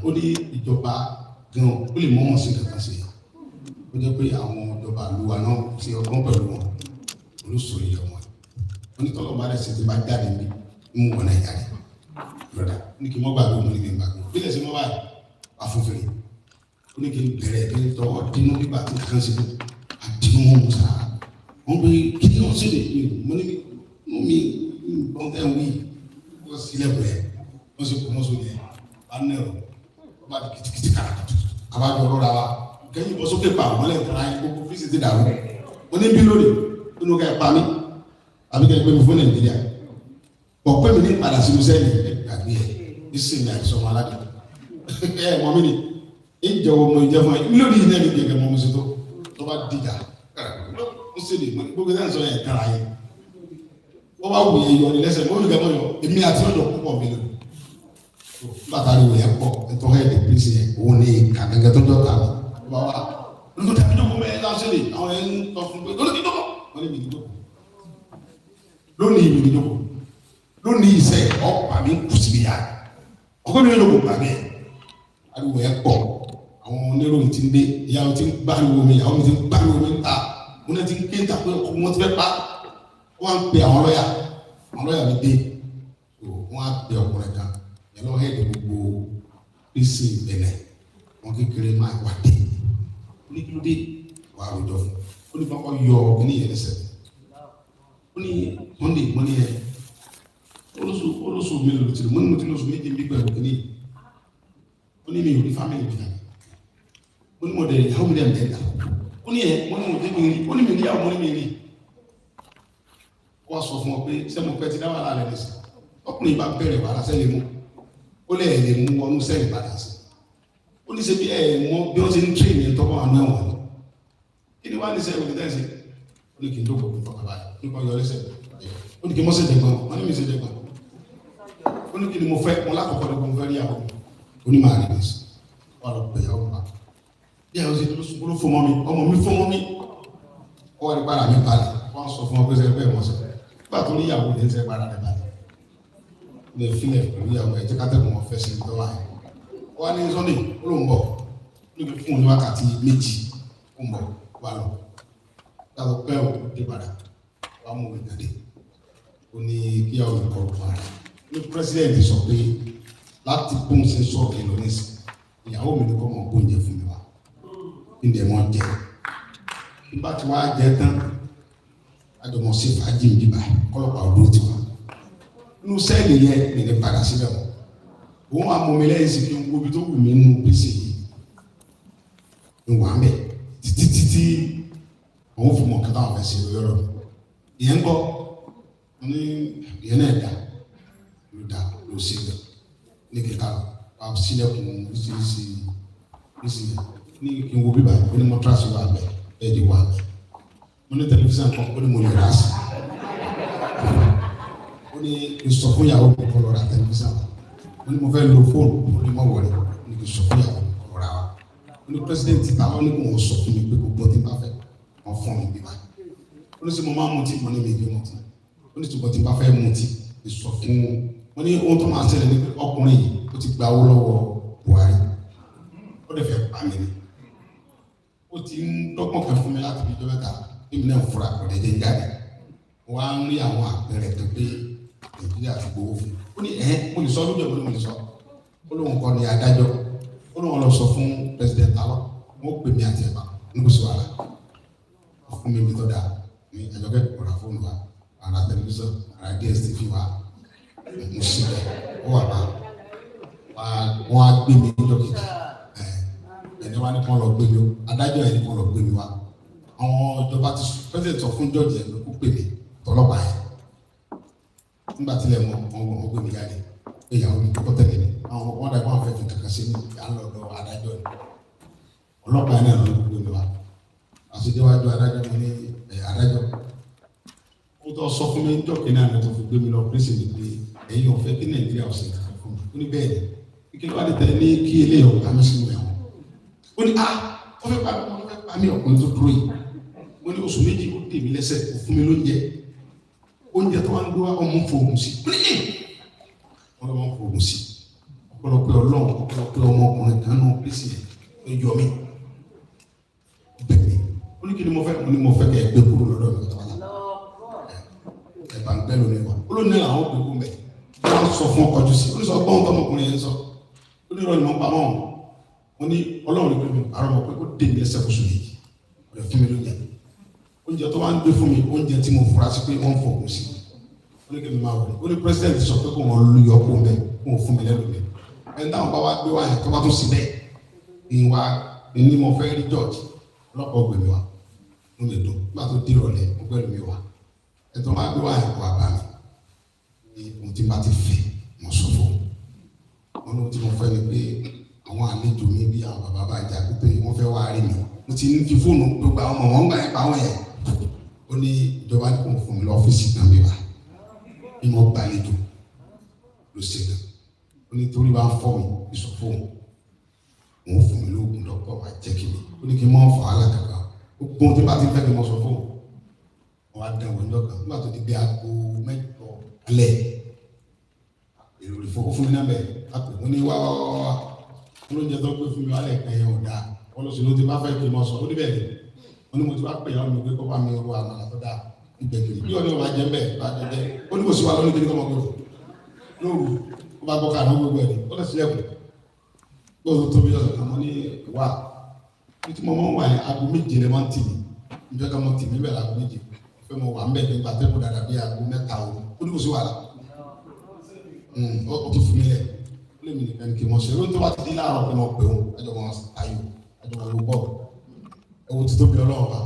Speaker 8: ó ní ìjọba gan ó lè mọ́mọ́ sí kankan sí ó jẹ́ pé àwọn ìjọba àlùwà náà ti ọgbọ́n pẹ̀lú wọn olóṣòro yẹ wọn ó ní tọ́lọ́ bá lẹ́sẹ̀ tí bá jáde níbi mú wọn náà jáde lọ́dà ó ní kí wọ́n gbàgbé wọn ní kí n gbàgbé bí lẹ́sẹ̀ mọ́ báyìí wà fún fèrè ó ní kí n bẹ̀rẹ̀ kí n tọwọ́ dínú nígbà tí kan sí mi àdínú wọn mú sára wọn gbé kí ni wọn sì lè mọ ní mi wọn tẹ̀ ń wí wọ́n sílẹ̀ bẹ̀rẹ̀ wọ́n sì kọ́ wọ́n sọ yẹn wọ́n á nẹ̀rọ wọ́n bá di kìtìkìtì kàràkìtì àbájọ ọ̀rọ̀ ra wa kẹ́yìn bọ́ sókè pa àwọn ẹ̀ka ayé gbogbo fíìsì ti dàrú ó ní bí lónìí ó ní ká ẹ pa mí àbí ká ẹ gbé mi fún Nàìjíríà pọ̀ pé mi ní padà sínú sẹ́yìn gbàgbé ẹ̀ ìsìn ní àìsàn ọmọ aládùn ẹ mọ̀ mí ni ìjọwọ́ mọ ìjẹ́ fún ẹ lónìí yìí náà ní gẹ́gẹ́ mọ́ mi sí tó bá dìjà ó sì lè gbogbo ẹ̀ sọ ẹ̀ kára yẹn wọ́n bá wù yẹn yọ ní lẹ́sẹ̀ mọ́ olùkẹ́ mọ́ yọ èmi àti ọ̀dọ̀ púpọ̀ mi lò látàrí wò yẹn pọ̀ ẹ̀tọ́ ẹ̀ lè pèsè ẹ̀ òun ní kàgẹ́gẹ́ tó jọ tà mí wọ́n wá olùkọ́ tàbí dọ́kọ̀ mẹ́ ẹ̀ láṣẹ lè àwọn ẹ̀ ń tọ́ fún pé olùkọ́ dọ́kọ̀ wọ́n ní mi ní dọ́kọ̀ lónìí mi ní dọ́kọ̀ lónìí ìṣe ọ̀pá mi kù síbi yá ọkọ mi ló kò gbà bẹ́ẹ̀ ariwo ẹ̀ pọ̀ àwọn oníròyìn ti ń dé ìyàwó ti ń gbáriwo mi ìyàwó mi ti ń gbáriwo mi ta mo náà ti ń ké ta pé ọkọ wọn ti fẹ́ pa wọ́n á pe àwọn lọ́yà mi dé wọ́n á pe ọkùnrin kan yẹn lọ́wọ́ ẹ̀dẹ̀ gbogbo pèsè ìbẹ̀lẹ̀ wọn kékeré máa wà dé oníkílódé wà lójọ fún ó ní kọ́kọ́ yọ kíní yẹn lẹ́sẹ̀ ó ní Monday mo ní yẹ olóṣù mélòó ti mo ní mo ti lóṣù méje bí pẹ̀lú kíní ó ní mi ò ní fámìlì bí kan ó ní mo dẹ̀ ìyàwó mi dẹ̀ ń dẹ̀ ó ní yẹ mo ní mo dé mi rí ó ní mi níyàwó mo ní mi rí wọ́n sọ fún ọ pé sẹ́mu pẹ́ ti dá wàhálà rẹ̀ lẹ́sẹ̀ ọkùnrin bá bẹ̀rẹ̀ wàhálà sẹ́lẹ̀ mú ó lẹ̀ lè mú wọnú sẹ́lẹ̀ padà sí ó ní ṣe bí mọ bí wọ́n ṣe ń tírì ní tọ́kọ̀ àánú ẹ̀wọ̀n ni kí ni wàá ní sẹ́lẹ̀ òkè tẹ́sí ó ní kí n dókòó nípa kaba nípa yọrí sẹ́lẹ̀ ó ní kí n mọ́ sẹ́lẹ̀ gbọ́n wọ́n ní mi sẹ́lẹ̀ gbọ́n ó ní kí ni mo fẹ́ mo lákòókò ní mo fẹ́ rí àwọn ó ní máa rí mi sí wà lọ pè yàwó pa bí àwọn ṣe ló fọmọ mi ọmọ mi fọmọ mi ó wà ní padà mi balẹ̀ wọ́n sọ fún ọ pé sẹ́lẹ̀ bẹ́ẹ̀ mọ́ sẹ́lẹ̀ gbàtò níyàwó lè ń sẹ́ padà rẹ̀ balẹ̀ lè filẹ̀ pẹ̀lú ìyàwó ẹ̀ tí kátẹ́kùn wọn fẹ́ ṣe tó wà yẹn wọ́n á ní Sunday ó ló ń bọ̀ níbi fún ní wákàtí méjì ó ń bọ̀ wà lọ gbàtò pẹ́ ò dé padà wà á mú mi jáde ó ní kí ìyàwó mi kọ́ ọ̀pọ̀ rẹ̀ ní pírẹsidẹ̀ntì sọ pé láti bóun ṣe sọ̀rọ̀ ìlú nísì ìyàwó mi ní kọ́ mọ̀ kó oúnjẹ fún mi wá ní ẹ̀ mọ́ jẹ nígbà tí wọ́n á jẹ tán àjọmọ sí fàájì ń bíbá kọlọpàá ọdún ti wá inú sẹ́ẹ̀lì yẹn nìyẹn padà síbẹ̀ wọn òun amọ̀mí lẹ́yìn sí kí n gbóbi tó wù mí nínú pèsè yìí ń wà mẹ́ títí òun fi mọ̀ kí táwọn fẹ́ ṣe lọ́rọ̀ mi ìyẹn ń gbọ́ ní ìyẹn náà dá ló ṣe gbẹ ní kíkà wà sílẹ̀kùn oríṣiríṣi ní kí n wo bíbá ó ní mọ́tírasì wà bẹ́ẹ̀ bẹ́ẹ̀ di wà bẹ́ẹ̀ mo ní tẹlifíṣàn kan ó ní mo lè rà sí ó ní ìsọ fún ìyàwó mi kọ́ lọ ra tẹlifíṣàn ó ní mo fẹ́ lo fóònù ó ní mo wọlé ó ní kí n sọ fún ìyàwó mi kọ́ lọ ra wa ó ní pírẹsidẹ́ntì táwọn ní kò wọ́n sọ fún mi pé gbogbo tí n bá fẹ́ wọ́n fún mi bíbá ó ní sọ mo máa mutí mo ní mi bí mutí ó ní ṣùgbọ́n tí n bá fẹ́ mutí ìsọ fún mo ní ohun tó máa ṣẹlẹ̀ ní ọkùnrin yìí ó ti gba owó lọ́wọ́ Buhari ó dẹ̀ fẹ́ pa mí ni ó ti ń dọ́gbọ̀n kan fún mi láti fi jọ́ mẹ́ta èmi náà fura ọ̀dẹ̀ jẹ́ jáde wọ́n á ń rí àwọn àpẹẹrẹ tó pé Nàìjíríà ti gbowó fún ó ní mo lè sọ lójú ọ̀gbọ́n mo lè sọ ó lóun kọ́ ni adájọ́ ó lóun lọ sọ fún president alọ́ wọ́n pè mí àti ẹ̀bà nígbèsè wàhálà fún mi bí tó dáa ní àjọkẹ́ ọ̀rà fóònù wa àrà tẹlifíṣàn àrà DSTV wa mo sì bẹ̀ ó wà bá wọ́n á gbé mi lọ́jọ́ kejì ẹni wá ní kí wọ́n lọ gbé mi o adájọ́ ẹni kí wọ́n lọ gbé mi wá àwọn ìjọba ti president sọ fún jọ́ọ̀jì ẹ̀ ló kó pè mí tọlọ́pàá yẹn nígbà tí ilẹ̀ wọn gbé mi jáde pé ìyàwó mi kọ́kọ́ tẹ̀lé mi àwọn ọmọ ọ̀dà ìwọ̀n fẹ́ẹ́ fi kankan sí mi à ń lọ lọ adájọ́ ni ọlọ́pàá yẹn náà ló gbé mi wá àṣedéwájú adájọ́ mo ní adájọ́ ó tọ́ sọ fún mi níjọ́ kínní àná tó fi gbé mi lọ pírísì ní pé ẹ̀yin ò fẹ́ kí Nàìjíríà ọ̀sẹ̀ kan fún mi ó ní bẹ́ẹ̀ ni kí ló wá dé tẹ̀lé ní kí eléyìí ọ̀gá mi sínú ẹ̀wọ̀n ó ní ó fẹ́ pa mí ọkùnrin tó dúró yìí ó ní oṣù méjì ó dè mí lẹ́sẹ̀ kò fún mi oúnjẹ tó wá ń gbé wá ọmọ fòògùn sí wọ́n lọ́wọ́ fòògùn sí ọ̀pọ̀lọpọ̀ Ọlọ́run ọ̀pọ̀lọpọ̀ ọmọkùnrin kan náà pèsè ó yọ mí bẹ́ẹ̀ ó ní kí ni mo fẹ́ kẹ́ ẹ gbé kúrò lọ́dọ̀ mi ẹ̀ bá ń gbẹ́ lónìí wa ó lónìí làwọn gbé kú mẹ́ wọ́n sọ fún ọkọ̀jú sí ó ní sọ gbọ́n tọmọkùnrin yẹn sọ ó ní ìrọ̀lẹ́ mọ́ pamọ́ wọn ní Ọlọ́run ní pẹ̀lú àrùn ọ̀pẹ ó dè mí ẹsẹ̀ fún sùn yìí ọ̀rẹ́ fún mi oúnjẹ tó wá ń gbé fún mi oúnjẹ tí mo fura sí pé wọ́n fòkun sí ó ní kí n máa wọlé ó ní president sọ pé kò wọ́n lu yọ kó mẹ́ kó wọ́n fún mi lẹ́nu mi ẹ̀ ń dáhùn bá wá gbé wá yẹn tó bá tún sí bẹ́ẹ̀ ìwà ní mo fẹ́ rí George ọlọ́pàá ọgbẹ̀ mi wá mo lè dùn nígbà tó dé ìrọ̀lẹ́ mo gbẹ́lu mi wá ẹ̀ tó máa gbé wá yẹn kó wá bá mi ní ohun tí bá ti fẹ́ mo sọ fún wọn ohun tí mo fẹ́ ni pé àwọn àlejò mi bí àwọn bàbá bá jà pé wọ́n fẹ́ wá rí mi mo ti ń fi fóònù gbogbo àwọn ọmọ wọn gbà yẹn pa àwọn yẹn ó ní ìjọba ní kò fún mi lọ́fíìsì náà mi wá ní mo gbàlejò ló ṣe náà ó ní torí wàá fọ́ mi ìsọ fóun òun fún mi lóògùn dọ́pọ̀ wá jẹ́ kí mi ó ní kí n mọ́ fọ́ alákàkà gbogbo tí bá ti fẹ́ kí n mọ́ sọ fóun wọn á dán wọn lọ́kàn nígbà tó ti gbé aago 8 alẹ́ èrò ìfowó fún mi náà bẹ̀ àpò mo ní wá olóúnjẹ tó gbé fún mi wálẹ̀ kan yẹn ò dáa wọ́n lọ sí ló ti bá fẹ́ kí n mọ́ sọ ó ní bẹ́ẹ̀ wọ́n ní mo ti wá pè yàn mí pé kó bá mi ro àmàlà tó dáa ìgbẹ̀gìrì bí wọ́n ní wọ́n bá jẹ́ bẹ́ẹ̀ bá jẹ́ bẹ́ẹ̀ ó ní kò sí wa lónìí kí ní kọ́ mọ́ gbòòrò lóru ó bá gbọ́ ká àná gbogbo ẹ̀ ó lọ sílẹ̀kùn gbọ́dọ̀ tóbi ọ̀sẹ̀ kan mo ní wà ní tí mo mọ̀ wà ní aago méje lè máa ń tì mí ìjọ ká mo tì mí bẹ́ẹ̀ aago méje fẹ́ mo wà ń bẹ̀ nígbà tẹ́kù dàda bí aago 3 ó ní kò sí wàhálà ó ti fún mi lẹ̀ ó lè mi nìkan kí n mọ̀ ṣe ló ń tó bá ti dín láàárọ̀ pé mo pè ó ẹjọ́ wọn ayò ẹjọ́ wọn ló bọ̀ ẹwù ti tóbi Ọlọ́run bá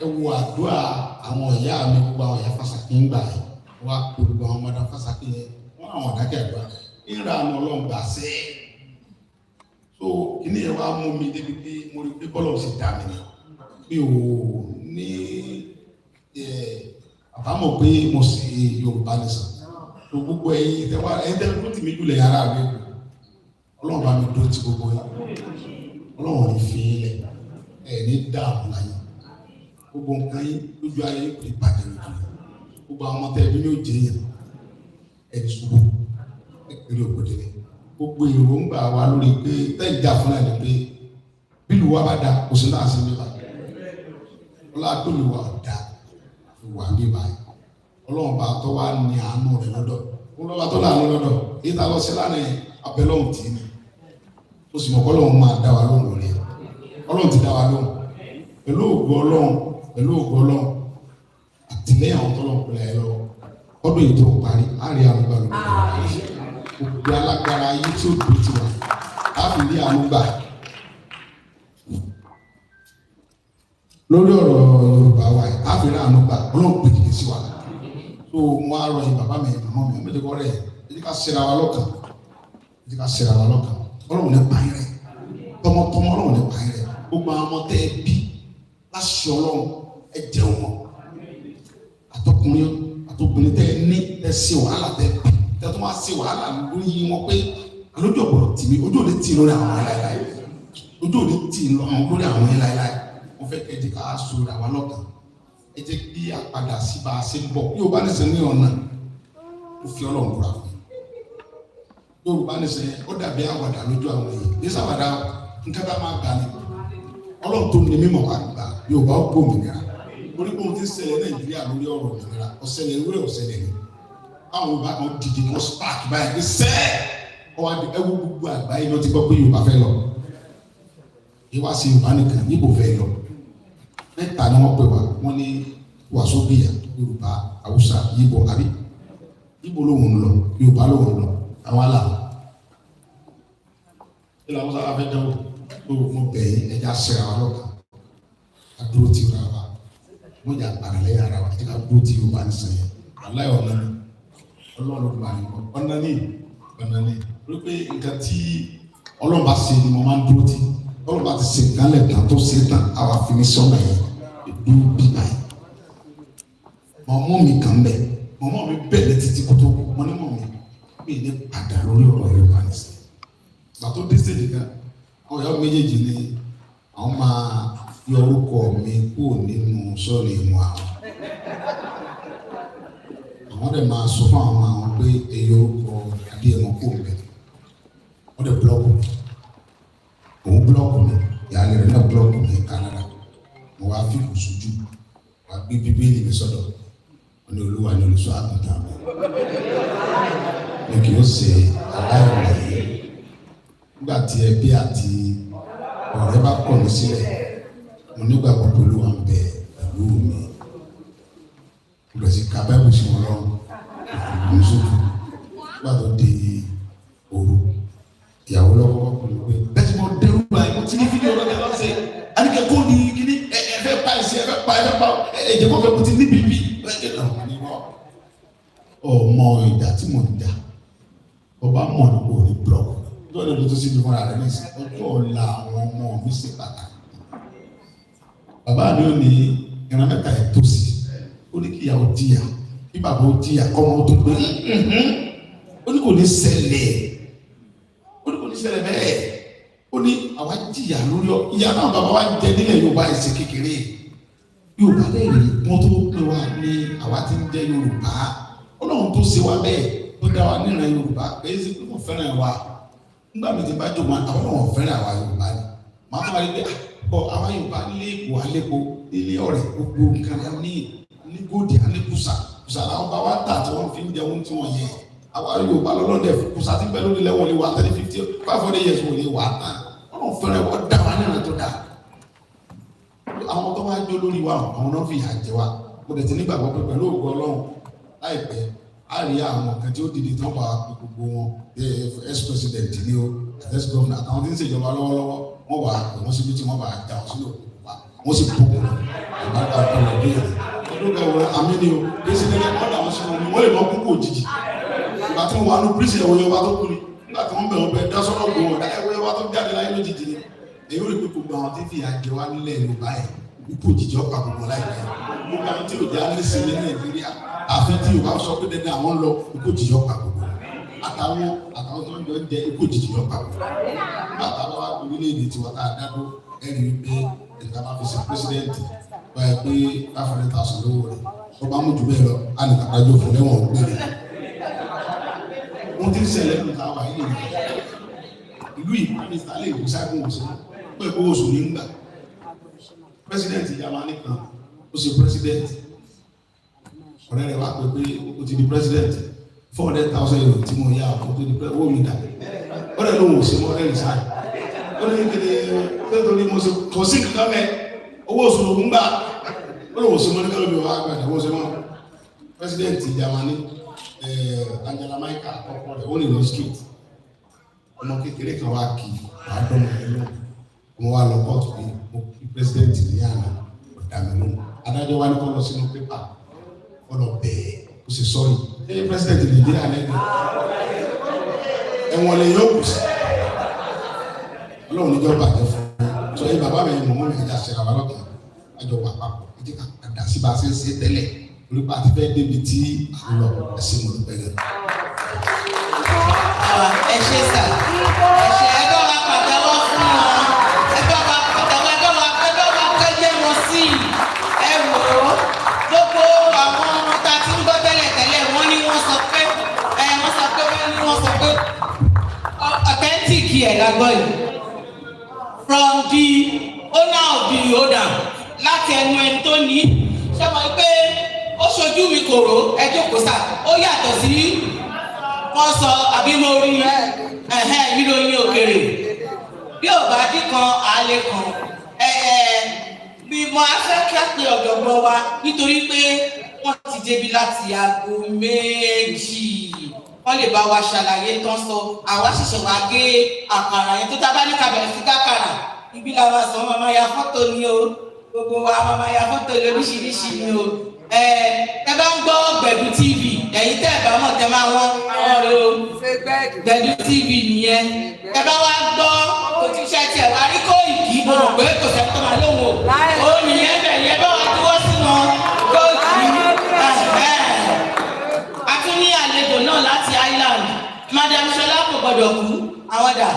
Speaker 8: ẹwù àdúrà àwọn ìyá mi gbogbo àwọn ìyá Fásakí ń gbà yìí wọ́n á pè gbogbo àwọn ọmọdé Fásakí yẹn wọ́n àwọn àdákẹ́ àdúrà ìrà àwọn Ọlọ́run gbà sẹ́ẹ̀ so kíní ẹ wá mú mi débi pé mo rí pé bọ́lọ̀ sì dá mi ní mi ò ní àbámọ̀ pé mo sì Yorùbá nìsan so gbogbo ẹ̀yin ìtẹ́wá ẹ̀ẹ́dẹ́ ló ti mi jùlẹ̀ yàrá mi Ọlọ́run bá mi dó ti gbogbo yìí Ọlọ́run ní fi ilẹ̀ ẹ̀ ní dáàbò láyé gbogbo nǹkan yín lójú ayé kò ní bàjẹ́ lójú gbogbo àwọn ọmọ tẹ́ ẹbí ní òjì yẹn ẹ̀ ní ṣubú ẹ̀kẹ́rẹ́ òkòdè rẹ̀ gbogbo èròǹgbà wa lórí pé tẹ́jà fún ẹ̀ ní pé bílù wa bá da kò sí náà sí mi báyìí ọlọ́dúnlù wa da wà ní báyìí Ọlọ́run bá tọ́ wa ní àánú rẹ̀ lọ́dọ̀ Ọlọ́run bá tọ́ láàánú lọ́dọ̀ èyí tá a lọ sí lánàá abẹ́lọ́hùn tì í ni ó sì mọ̀ kọ́ Ọlọ́run máa dá wa lóhùn lórí ẹ̀ Ọlọ́run ti dá wa lóhùn pẹ̀lú ògo Ọlọ́run àtìlẹ́yìn àwọn tọ́lọ́run pẹ̀lú ẹ̀ lọ ọdún ètò parí á rí àwọn ìgbà lóko gbogbo alágbára ayé tí ó dùn ti wà láti rí àwọn gbà lórí ọ̀rọ̀ Yorùbá wa yìí láti rí àwọn gbà Ọlọ́run pè kìkì sí wa so mo á rọ yìí bàbá mi màmá mi ọmọdé kọ́ rẹ̀ ẹ̀jẹ̀ ká ṣera wa lọ́kàn Ọlọ́run ní pààyàn rẹ̀ tọmọtọmọ Ọlọ́run ní pààyàn rẹ̀ gbogbo àwọn ọmọ tẹ́ ẹ bí láṣẹ Ọlọ́run ẹ jẹun wọn àtọkùnrin àtọkùnrin tẹ́ ẹ ní ẹ ṣe wàhálà tẹ́ ẹ bí tẹ́tọ́ máa ṣe wàhálà lórí wọn pé alójú ọ̀gbọ̀rọ̀ tì mí ojú òde tì lórí àwọn ẹláìláì ojú òde tì lórí àwọn ẹláìláì mo fẹ́ kẹ́ ẹ jẹ́ ká sọ̀rọ̀ àwọn lọ́kàn ẹ jẹ́ kí àpadà sí bá a ṣe ń bọ̀ bí o bá nìṣẹ́ ní ọ̀nà ó fi Ọlọ́run búra fún mi bí o bá nìṣẹ́ ó dàbí àwàdà lójú àwọn èèyàn ní sábàdà nǹkan tá máa gbà ní Ọlọ́run tó ní mímọ̀ wá gbà yóò bá gbó òmìnira orí pé mo ti ṣẹlẹ̀ Nàìjíríà lórí ọ̀rọ̀ òmìnira ọ̀sẹ̀lẹ̀ ìwúrẹ̀ ọ̀sẹ̀lẹ̀ ni àwọn Yorùbá kan dìde kan spark báyìí ní sẹ́ẹ̀ ọwọ́ ẹwú gbogbo àgbáyé ló ti gbọ́ pé Yorùbá fẹ́ lọ ìwá sí Yorùbá nìkan Ìgbò fẹ́ lọ mẹ́ta ni wọ́n pè wá wọ́n ní wàsóbìyà Yorùbá Haúsá Ìgbò àbí Ìgbò lòun lọ Yorùbá lòun lọ àwọn aláwọ̀ ilé Haúsá wa fẹ́ dánwò tó mo bẹ̀ yín ẹja ṣẹra wa lọ́kàn ká dúró ti ra wa mo jà gbàrà lẹ́yìn ara wa ẹja dúró ti Yorùbá ní sẹ́yìn aláyọ̀ ọ̀nà ni Ọlọ́run máa ń bọ̀ ọ̀nà ni wípé nǹkan tí Ọlọ́run bá ṣe ni mo máa ń dúró ti Bọ́lá bá ti ṣe ìdálẹ̀ tán tó ṣe tán àwa fi ní sọ́nà yẹn ìlú bí báyìí. Mọ̀mọ́ mi kàn bẹ̀ mọ̀mọ́ mi bẹ̀rẹ̀ títí kó tó kú mọ́ ní mọ̀ mi ní padà lórí ọ̀rọ̀ Yorùbá ní sí. Ìgbà tó dé stage kan àwọn ìyá méjèèjì ni àwọn máa yọ orúkọ mi kúrò nínú sọ́ọ̀nì ìmọ̀ àwọn. Àwọn dẹ̀ máa sọ fún àwọn pé èyí orúkọ Adéyẹmọ kò bẹ̀. Wọ́n dẹ̀ búlọ́ọ̀kù mi. Òun búlọ́ọ̀kù mi. Ìyáálé rẹ̀ náà búlọ́ọ̀kù mi ní Canada. Mo wá fi kù sójú. Wá gbé bíbélì mi sọ́dọ̀. Wọ́n ní Olúwa ní olùṣọ́ àgùntàn mi. Mi kì í ṣe aláìní. Nígbà tí ẹbí àti ọ̀rẹ́ bá kọ̀ mí sílẹ̀, mo nígbàgbọ́ pé Olúwa ń bẹ pẹ̀lú mi. Mo bẹ̀rẹ̀ sí ka Báíbù sí wọn lọ́rùn. Mo sójú. Nígbà tó di òru, ìyàwó lọ́wọ́ ọkùnrin pé bẹ́ẹ̀ tí mo dẹrù báyìí mo ti ní fídíò lọ́dẹ lọ́sẹ̀. Àníkẹ́ kó ní kíní ẹ̀fẹ́ pa ẹ̀sìn ẹ̀fẹ́ pa ẹ̀jẹ̀ kọ́fẹ́ mo ti ní bíbí. Ọmọ ìjà tí mo ń jà, ọba mọ̀ ní kò rí blọọkù. Lọ́dọ̀ tó sì ní fúnra rẹ̀ ní ìsìn ọjọ́ ọ̀la àwọn ọmọ mi ṣe pàtàkì. Bàbá mi ò ní ìran mẹ́ta ẹ̀ tó sí. Ó ní kí ìyàwó jìyà, kí bàbá ó jìyà, kọ́ ọmọ tó gbé. Ó ní kò ní ṣẹlẹ̀. Ó ní kò ní ṣẹlẹ̀ bẹ́ẹ̀. Ó ní àwa jìyà lórí ìyá náà bàbá wa jẹ nílẹ̀ Yorùbá ẹ̀sìn kékeré. Yorùbá lẹ́yìn wọn tó pè wá ní àwa tí ń jẹ́ Yorùbá. Ọlọ́run tó ṣe wá bẹ́ẹ̀ tó dá wa níran Yorùbá pé é sì pé wọ́n fẹ́ràn wa. Nígbà mi ti bá jọ wọn àwọn náà fẹ́ràn àwa Yorùbá ni. Màá máa rí pé àwa Yorùbá nílé Èkó alẹ́kó nílé ọ̀rẹ́ gbogbo nǹkan ní gòdì alẹ́ kùsà làwọn bá wá tà tí wọ́n fi ń jẹun tí wọ́n yẹ. Àwa Yorùbá lọ́lọ́dẹ̀ kùsà tí bẹ́ẹ̀ lórí lẹ́wọ̀n lè wà 500 years wò lè wà tán. Ọlọ́run fẹ́ràn wọ́n dá wa níran tó dáa. Àwọn tó wá jó lórí wa àwọn náà fi ìyà jẹ wa. Mo dẹ̀ ti nígbàgbọ́ pé pẹ̀lú ògo Ọlọ́run láìpẹ́ á rí àwọn kan tí ó dìde tán wà gbogbo wọn ex-president ni o ex-governor àtàwọn tí ń ṣèjọba lọ́wọ́lọ́wọ́ wọ́n wà wọ́n síbi tí wọ́n bá jà wọ́n sílẹ̀ òkú wa wọ́n sì bọ̀ wọ́n ìbára ọ̀pọ̀lọpọ̀ béèrè ọdún kẹwàá àmì ni o èsì lẹ́yìn wọ́n dà wọ́n sí wọn ni wọ́n lè lọ kúkú òjijì ìgbà tí wọ́n wà ní pírísì ẹ̀wọ̀ Yorùbá tó kú ni nígbà tí wọ́n bẹ̀ wọ́n bẹ̀ dá sọ́rọ̀ gbọ́ wọn ẹ̀wọ̀ Yorùbá tó jáde láyé lójijì ni èyí ò rí pé gbogbo àwọn tí fìyà jẹ wá nílẹ̀ Yorùbá yẹn ikú òjijì ọ̀pá gbogbo láìpẹ́ gbogbo àwọn tí ò já ní sinmi ní Nàìjíríà àfi tí Yorùbá sọ pé dandan àwọn lọ ikú òjijì ọ̀pá gbogbo àtàwọn tó ń jọ ń jẹ ikú òjijì ọ̀pá gbogbo nígbà táwọn wá orílẹ̀-èdè tí wọ́n tá a dádó ẹ̀rí wípé ìgbà máa fi ṣe pírẹsidẹ́ǹtì báyìí pé 500,000 lówó rẹ̀ wọ́n bá mú jù bẹ́ẹ̀ lọ á ní kàkájọ fún lẹ́wọ̀n gbére wọ́n ti ń ṣẹlẹ̀ nínú táwa yìí nìyẹn ìlú yìí mínísítà lè wú sáìkún òṣèlú pé kó oṣù ní ń gbà pírẹsidẹ́ǹtì Jámánì kan ó ṣe pírẹsidẹ́ǹtì ọ̀rẹ́ rẹ̀ wá pé ó ti di pírẹsidẹ́ǹtì 400,000 euro tí mo yá àpò tó di pé owó mi dà ó rẹ̀ lóhùn òṣèlú ọ̀rẹ́ rẹ̀ sáà ó ní kéde nítorí mo ṣe kò sí kankan mẹ́ owó oṣù ló ń gbà ó lóhùn òṣèlú ní kálómi wà gbà owó oṣù náà pírẹsidẹ́ǹtì Jámánì Angela Merkel àkọ́kọ́ rẹ̀ ó ní lọ street ọmọ kékeré kan wá kí wàá dọ́mọ ẹ̀ lọ ọmọ wa lọ kóòtù bí mo kí pírẹsidẹ́ǹtì ní àná ọ̀dàmẹ́nu adájọ́ wa ní kọ́ lọ sínú pépà kọ́ lọ bẹ̀ẹ́ ó sì sọ́ọ̀rì ṣé pírẹsidẹ́ǹtì Nàìjíríà lẹ́nu ẹ̀wọ̀n lè yóò kù sí Ọlọ́run níjọ́ bàjẹ́ fún un sọ yìí bàbá mi mọ̀mọ́ mi ẹ̀dá ṣẹ̀ra wa lọ́kàn àjọ wà papọ̀ ẹ̀jẹ̀ ká padà sí bá a ṣe ń ṣe tẹ́lẹ̀ olùkọ́ àti fẹ́ débi tí à ń lọ ẹ̀sìn mọ̀ nípa ẹ̀yẹ.
Speaker 1: Ẹ ṣe sà ẹ ṣe ẹgbẹ́ wa pàtẹ́wọ́ fún wọn ẹgbẹ́ wa pàtẹ́wọ́ ẹgbẹ́ wa kẹ́jẹ́ wọn sí ẹ wò ó gbogbo àwọn ọmọ tá a ti ń gbọ́ tẹ́lẹ̀ tẹ́lẹ̀ wọ́n ní wọ́n sọ pé authentic ẹ̀ lágbọ́ yìí from the owner of the holder láti ẹnu ẹni tó ní ṣé mo rí pé ó ṣojú mi kòró ẹ jókòó sà ó yàtọ̀ sí wọ́n sọ àbí mo rí ìròyìn òkèrè bí ò bá dín kan àlè kan bí mo á fẹ́ kí á pe ọ̀jọ̀gbọ́n wa nítorí pé wọ́n ti débi láti aago méjì wọ́n lè bá wa ṣàlàyé tán sọ àwa ṣẹ̀ṣẹ̀ wá gé àkàrà yẹn tó tá bá ní ká bẹ̀rẹ̀ sí kákàrà ibi làwọn sọ máa ya fọ́tò ni o gbogbo wa máa ya fọ́tò lóríṣiríṣi ni o ẹ bá ń gbọ́ Gbẹ̀du TV ẹ̀yin tẹ́ ẹ̀ bá mọ̀ tẹ́ máa wọ́n ọ̀rẹ́ o Gbẹ̀du TV nìyẹn ẹ bá wá gbọ́ òtíṣẹ́ tiẹ̀ wá rí Koiki lóhùn o nìyẹn bẹ̀ yẹn bá wà dúró sínú Koiki. A tún ní àlejò náà láti Island Madam Ṣọlá kò gbọdọ̀ kú àwọn dà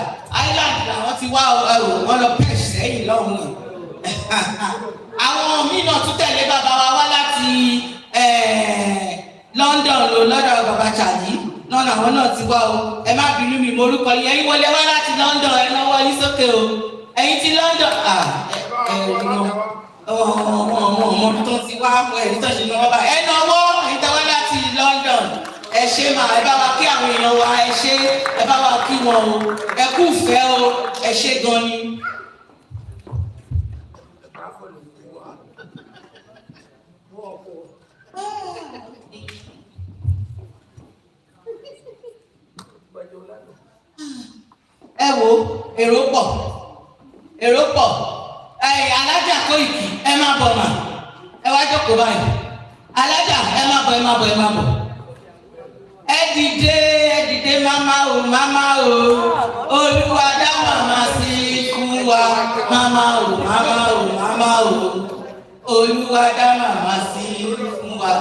Speaker 1: Island làwọn ti wá wọn lọ pẹ́ẹ̀sì sẹ́yìn lọ́hùn náà. Àwọn míì náà tún tẹ̀lé bàbá wa wá láti London lọ́dọ̀ bàbá Chani náà làwọn náà ti wá o. Ẹ má bínú mi mo orúkọ yẹn ẹ̀yin wọlé wá láti London ẹ náwó yín sókè o. Ẹ̀yin ti London ọmọ tó ti wá ẹ̀rí tó ṣe náwó báyìí ẹ náwó ẹ̀yin tó wá láti London ẹ ṣe mà ẹ bá wa kí àwọn èèyàn wa ẹ ṣe ẹ bá wa kí wọn o ẹ kú ìfẹ́ o ẹ ṣe gan ni. Ẹ wo èrò pọ̀ alájà Koiki ẹ má bọ̀ mà ẹ wá jókòó báyìí alájà ẹ má bọ̀ ẹ dìde mama o Olúwa dá màmá sí fún wa mama o Olúwa dá màmá sí fún wa.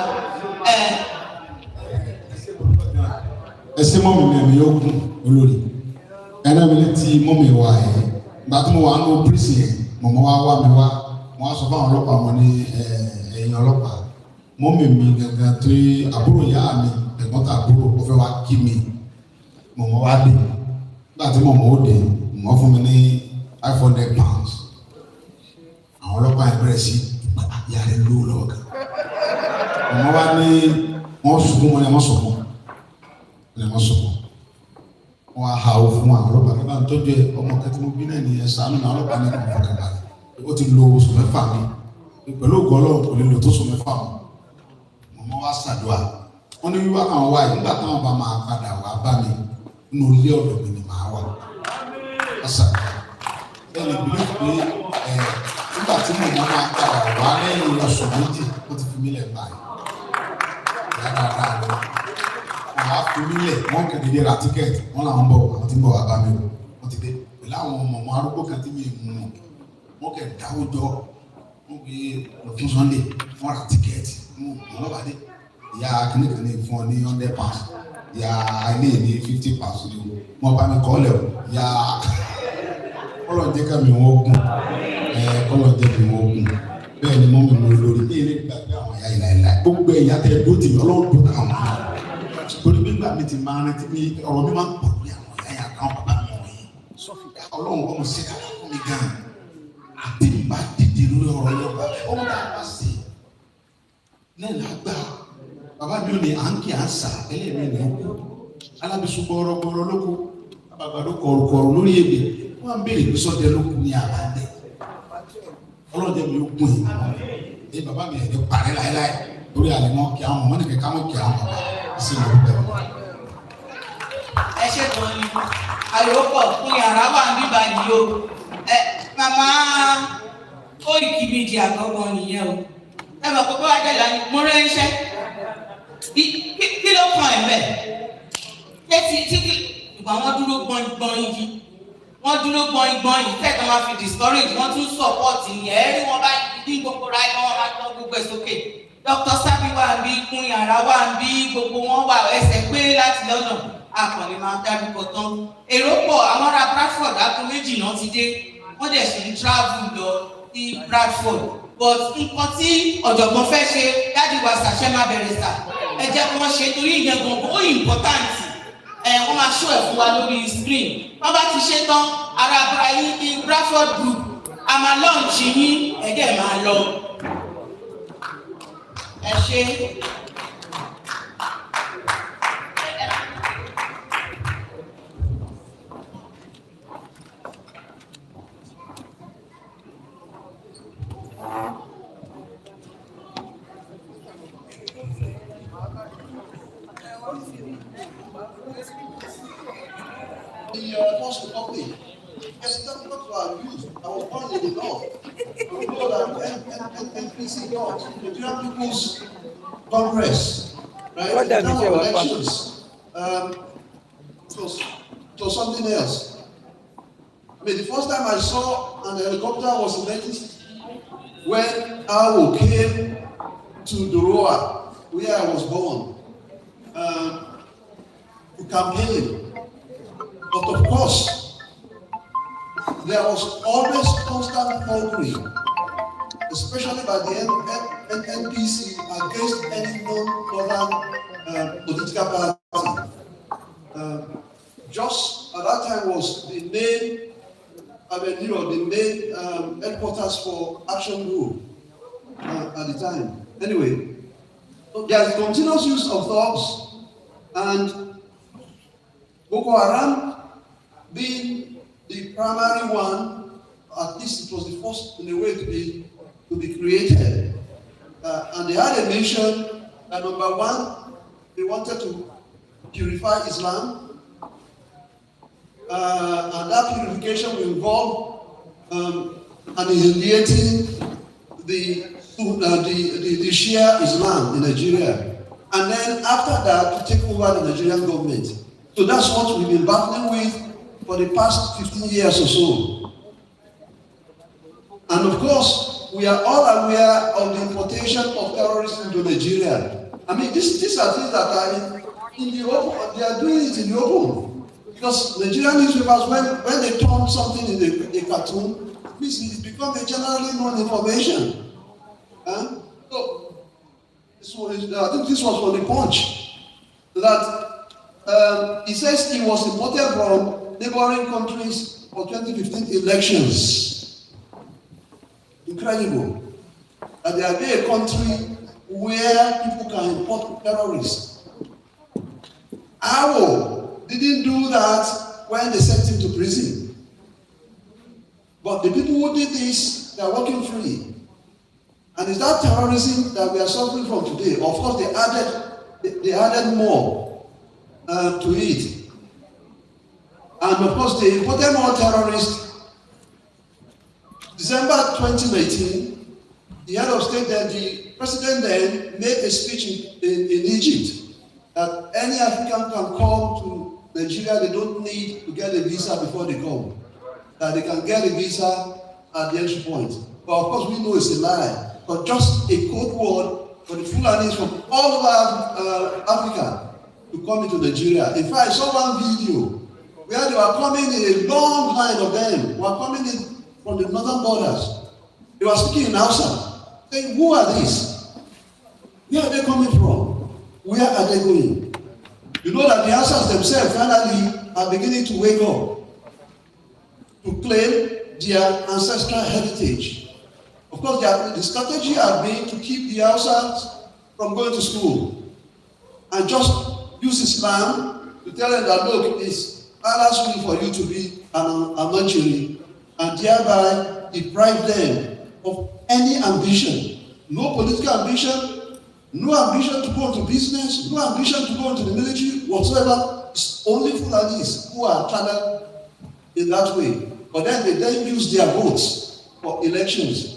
Speaker 8: Ẹ ṣe mọ́ mi ní ẹ̀mí yóò kún olórí ẹ̀rọ mi létí mọ́ mi wà ẹ̀ gbà tí mo wà ní pírísì yẹn mọ̀mọ́ wá mi wá wọ́n á sọ fún àwọn ọlọ́pàá wọn ní ẹ̀yìn ọlọ́pàá mọ́ mi gangan tó àbúrò ìyá mi ẹ̀gbọ́n tà àbúrò ó fẹ́ wá kí mi mọ̀mọ́ wá dé nígbà tí mọ̀mọ́ ó dé mọ̀mọ́ fún mi ní £500 àwọn ọlọ́pàá yẹn bẹ̀rẹ̀ sí ìyá rẹ̀ lówó lọ́wọ́ kan mọ̀mọ́ wá ní wọ́n sunkún wọn ni wọ́n sọ̀kún wọn á ha o fún àwọn ọlọ́pàá nígbà tó jẹ ọmọ kẹtí mo bí náà ní ẹsẹ àánú náà ọlọ́pàá ní kò fọkàn balẹ̀ ó ti lo oṣù mẹ́fà mi pẹ̀lú ògùn Ọlọ́run kò lè lò tó oṣù mẹ́fà mi mọmọ wa ṣàdúrà wọn ní wíwá kan wá yìí nígbà táwọn bá máa padà wá bá mi nínú ilé ọ̀dọ̀ mi ni màá wà ṣàdúrà ẹ lè bí pé nígbà tí mo máa padà wá lẹ́yìn oṣù méjì ó ti fi mí lẹ̀ báyìí dáadáa lọ àwọn afúnilẹ̀ wọ́n kẹ́kẹ́ ra tíkẹ́ẹ̀tì wọ́n làwọn bọ̀ àwọn tí ń bọ̀ wá bá mi o wọ́n ti dé pẹ̀lú àwọn ọmọ arúgbó kan tí mi mú un wọ́n kẹ́ dáwọ́ jọ wọ́n gbé lọ́tún Sunday wọ́n ra tíkẹ́ẹ̀tì wọ́n lọ́ba dé ìyá kìnnìkanì fún ọ ní £100 ìyá ilé ní £50 ni wọ́n bá mi kọ́ lẹ̀ o ìyá kọ́lọ̀ jẹ́ ká mi wọ́n gùn kọ́lọ̀ jẹ́ mi wọ́n gùn bẹ́ẹ̀ ni mọ́ mi mú lórí bí ilé gbàgbé àwọn ìyá ìlàìlà gbogbo ẹ̀yà tẹ̀ ló ti Ọlọ́run tó ká wọn torí gbígbà mi ti máa rántí pé ọ̀rọ̀ mi máa ń pọ̀ lórí àwọn ìyá kan bàbá mi wọ̀nyí Ọlọ́run ọmọ sí ká fún mi gan àti ìgbà dìde lórí ọ̀rọ̀ Yorùbá ọmọ bá wá sí lẹ́yìn àgbà bàbá mi ò ní à ń kí à ń sà ẹlẹ́mìí ní ọkọ alábìsú gbọ́rọ̀gbọ́rọ̀ lóko àbàgbàdo kọ̀ọ̀kọ̀ọ̀ lórí èdè wọ́n ń béèrè sọ́dẹ lóko ní àbádẹ́ ọlọ́dẹ mi ó gún yìí bàbá mi ẹ̀ parí láéláé lórí àlẹ́ mọ́ kí àwọn ọmọ nìkan ká mọ́ kí àwọn bàbá sí ìlú bẹ́ẹ̀.
Speaker 1: Ẹ ṣe gan ni àyòpọ̀ fún yàrá wà níbà yìí o màmá Koiki méjì àgọ́gbọ́n nìyẹn o ẹ mọ̀ pé wá jẹ́ lánàá mo rẹ́ iṣẹ́ kí ló kàn ẹ̀ bẹ́ẹ̀ tí ìgbà wọn dúró gbọ́n yìí wọ́n dúró gbọ́n yìí tẹ́tọ́ máa fi discourage wọ́n tún support yẹn ẹ̀rí wọn bá ní gbogbo ra ẹ̀ wọ́n máa tọ́ gbogbo ẹ̀ sókè Dr. Sabi wà ń bí kún yàrá wà ń bí gbogbo wọn wà ẹsẹ̀ pé láti lọ́nà akọ̀lẹ̀ máa dárúkọ tán èrò pọ̀ àwọn ará Bradford aago méjì náà ti dé wọ́n dẹ̀ ṣe ń travel lọ sí Bradford but nǹkan tí ọ̀jọ̀gbọ́n fẹ́ ṣe dájú wa ṣàṣẹ máa bẹ̀rẹ̀ sà ẹ jẹ́ kí wọ́n ṣe torí ìyẹn gbọ̀ngàn ó important wọ́n máa show ẹ̀ fún wa lórí screen wọ́n bá ti ṣe tán ara Bradford group a máa launch yín ẹ̀dẹ̀ máa lọ ẹ ṣe.
Speaker 2: The First Republic, as that not to our youth, I was born in the north. We know that NPC North, Nigerian People's Congress, right? The time of elections, it was something else. I mean, the first time I saw an helicopter was in 1960. when Awo came to Doroa, where I was born, to campaign. But of course, there was always constant mockery, especially by the NPC against any non-northern political party. Just at that time was the main, the main headquarters for Action Group at the time. Anyway, so there is continuous use of thugs, and Boko Haram being the primary one, at least it was the first in a way to be created. And they had a mission that number one, they wanted to purify Islam. And that purification will involve annihilating the Shia Islam in Nigeria. And then after that, to take over the Nigerian government. So that's what we've been battling with for the past 15 years or so. And of course, we are all aware of the importation of terrorists into Nigeria. I mean, these are things that are in the open. They are doing it in the open. Because Nigerian newspapers, when they turn something in a cartoon, it becomes a generally known information. So, I think this was from the Punch, that he says he was imported from neighboring countries for 2015 elections. Incredible. That there be a country where people can import terrorists. Awo didn't do that when they sent him to prison. But the people who did this, they are working free. And it's that terrorism that we are suffering from today. Of course, they added more to it. And of course, they imported more terrorists. December 2019, the head of state then, the president then made a speech in Egypt that any African can come to Nigeria, they don't need to get a visa before they come. That they can get a visa at the entry point. But of course, we know it's a lie. But just a code word for the Fulanis from all over Africa to come into Nigeria. In fact, I saw one video where they were coming in a long line of them. Were coming in from the northern borders. They were speaking in Hausa, saying, "Who are these? Where are they coming from? Where are they going?" You know that the Hausas themselves finally are beginning to wake up to claim their ancestral heritage. Of course, the strategy has been to keep the Hausas from going to school and just use Islam to tell them that, look, it's Allah's will for you to be a Manchuri, and thereby deprive them of any ambition, no political ambition, no ambition to go into business, no ambition to go into the military whatsoever. It's only Fulanis who are traveled in that way. But then they then use their votes for elections.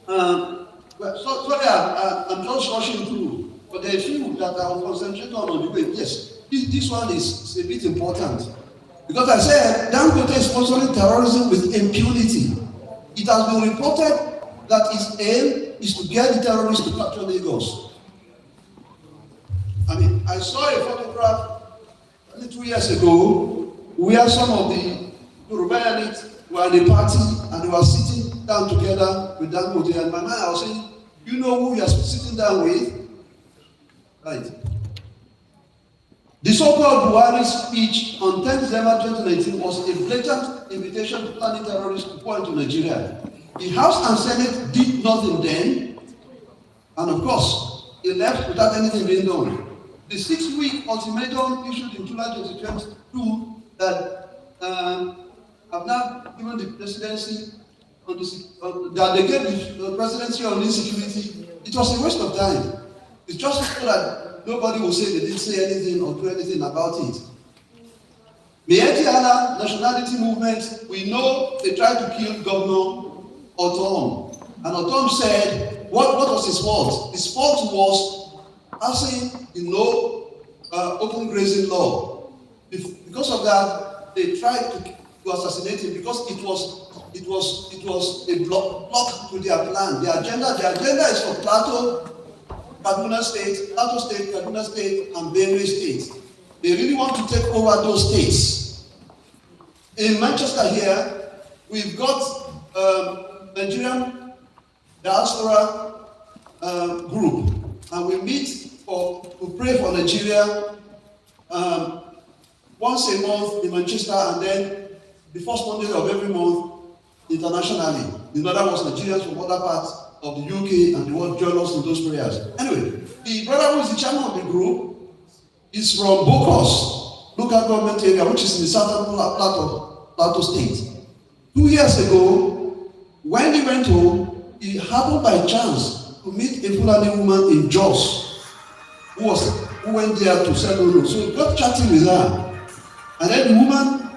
Speaker 2: Sorry, I'm just rushing through. But there are a few that I will concentrate on the way. Yes, this one is a bit important. Because I said, Dangote is sponsoring terrorism with impunity. It has been reported that his aim is to get the terrorists to capture Lagos. I mean, I saw a photograph only 2 years ago where some of the Yoruba elites were in a party and they were sitting down together with Dangote, and my man, I was saying, you know who you are sitting down with? Right. The so-called Buhari speech on 10 December 2019 was a blatant invitation to planning terrorists to pour into Nigeria. The House and Senate did nothing then, and of course, it left without anything being done. The 6-week ultimatum issued in July 2022 that have now given the presidency on that they gave the presidency on insecurity. It was a waste of time. It's just so that nobody will say they didn't say anything or do anything about it. Miyetti Nationality movement, we know they tried to kill Governor Otom. And Otom said, what was his fault? His fault was passing the open grazing law. Because of that, they tried to to assassinate him because it was a block to their plan. The agenda is for Plateau, Kaduna State, Kaduna State, and Benue State. They really want to take over those states. In Manchester here, we've got Nigerian diaspora group, and we meet to pray for Nigeria once a month in Manchester, and then the first Monday of every month internationally. In other words, Nigerians from other parts of the UK and the world join us in those prayers. Anyway, the brother who is the chairman of the group is from Bokos, local government area, which is in the southern Plateau State. 2 years ago, when he went home, he happened by chance to meet a Fulani woman in Jos, who went there to sell oil. So he got chatting with her. And then the woman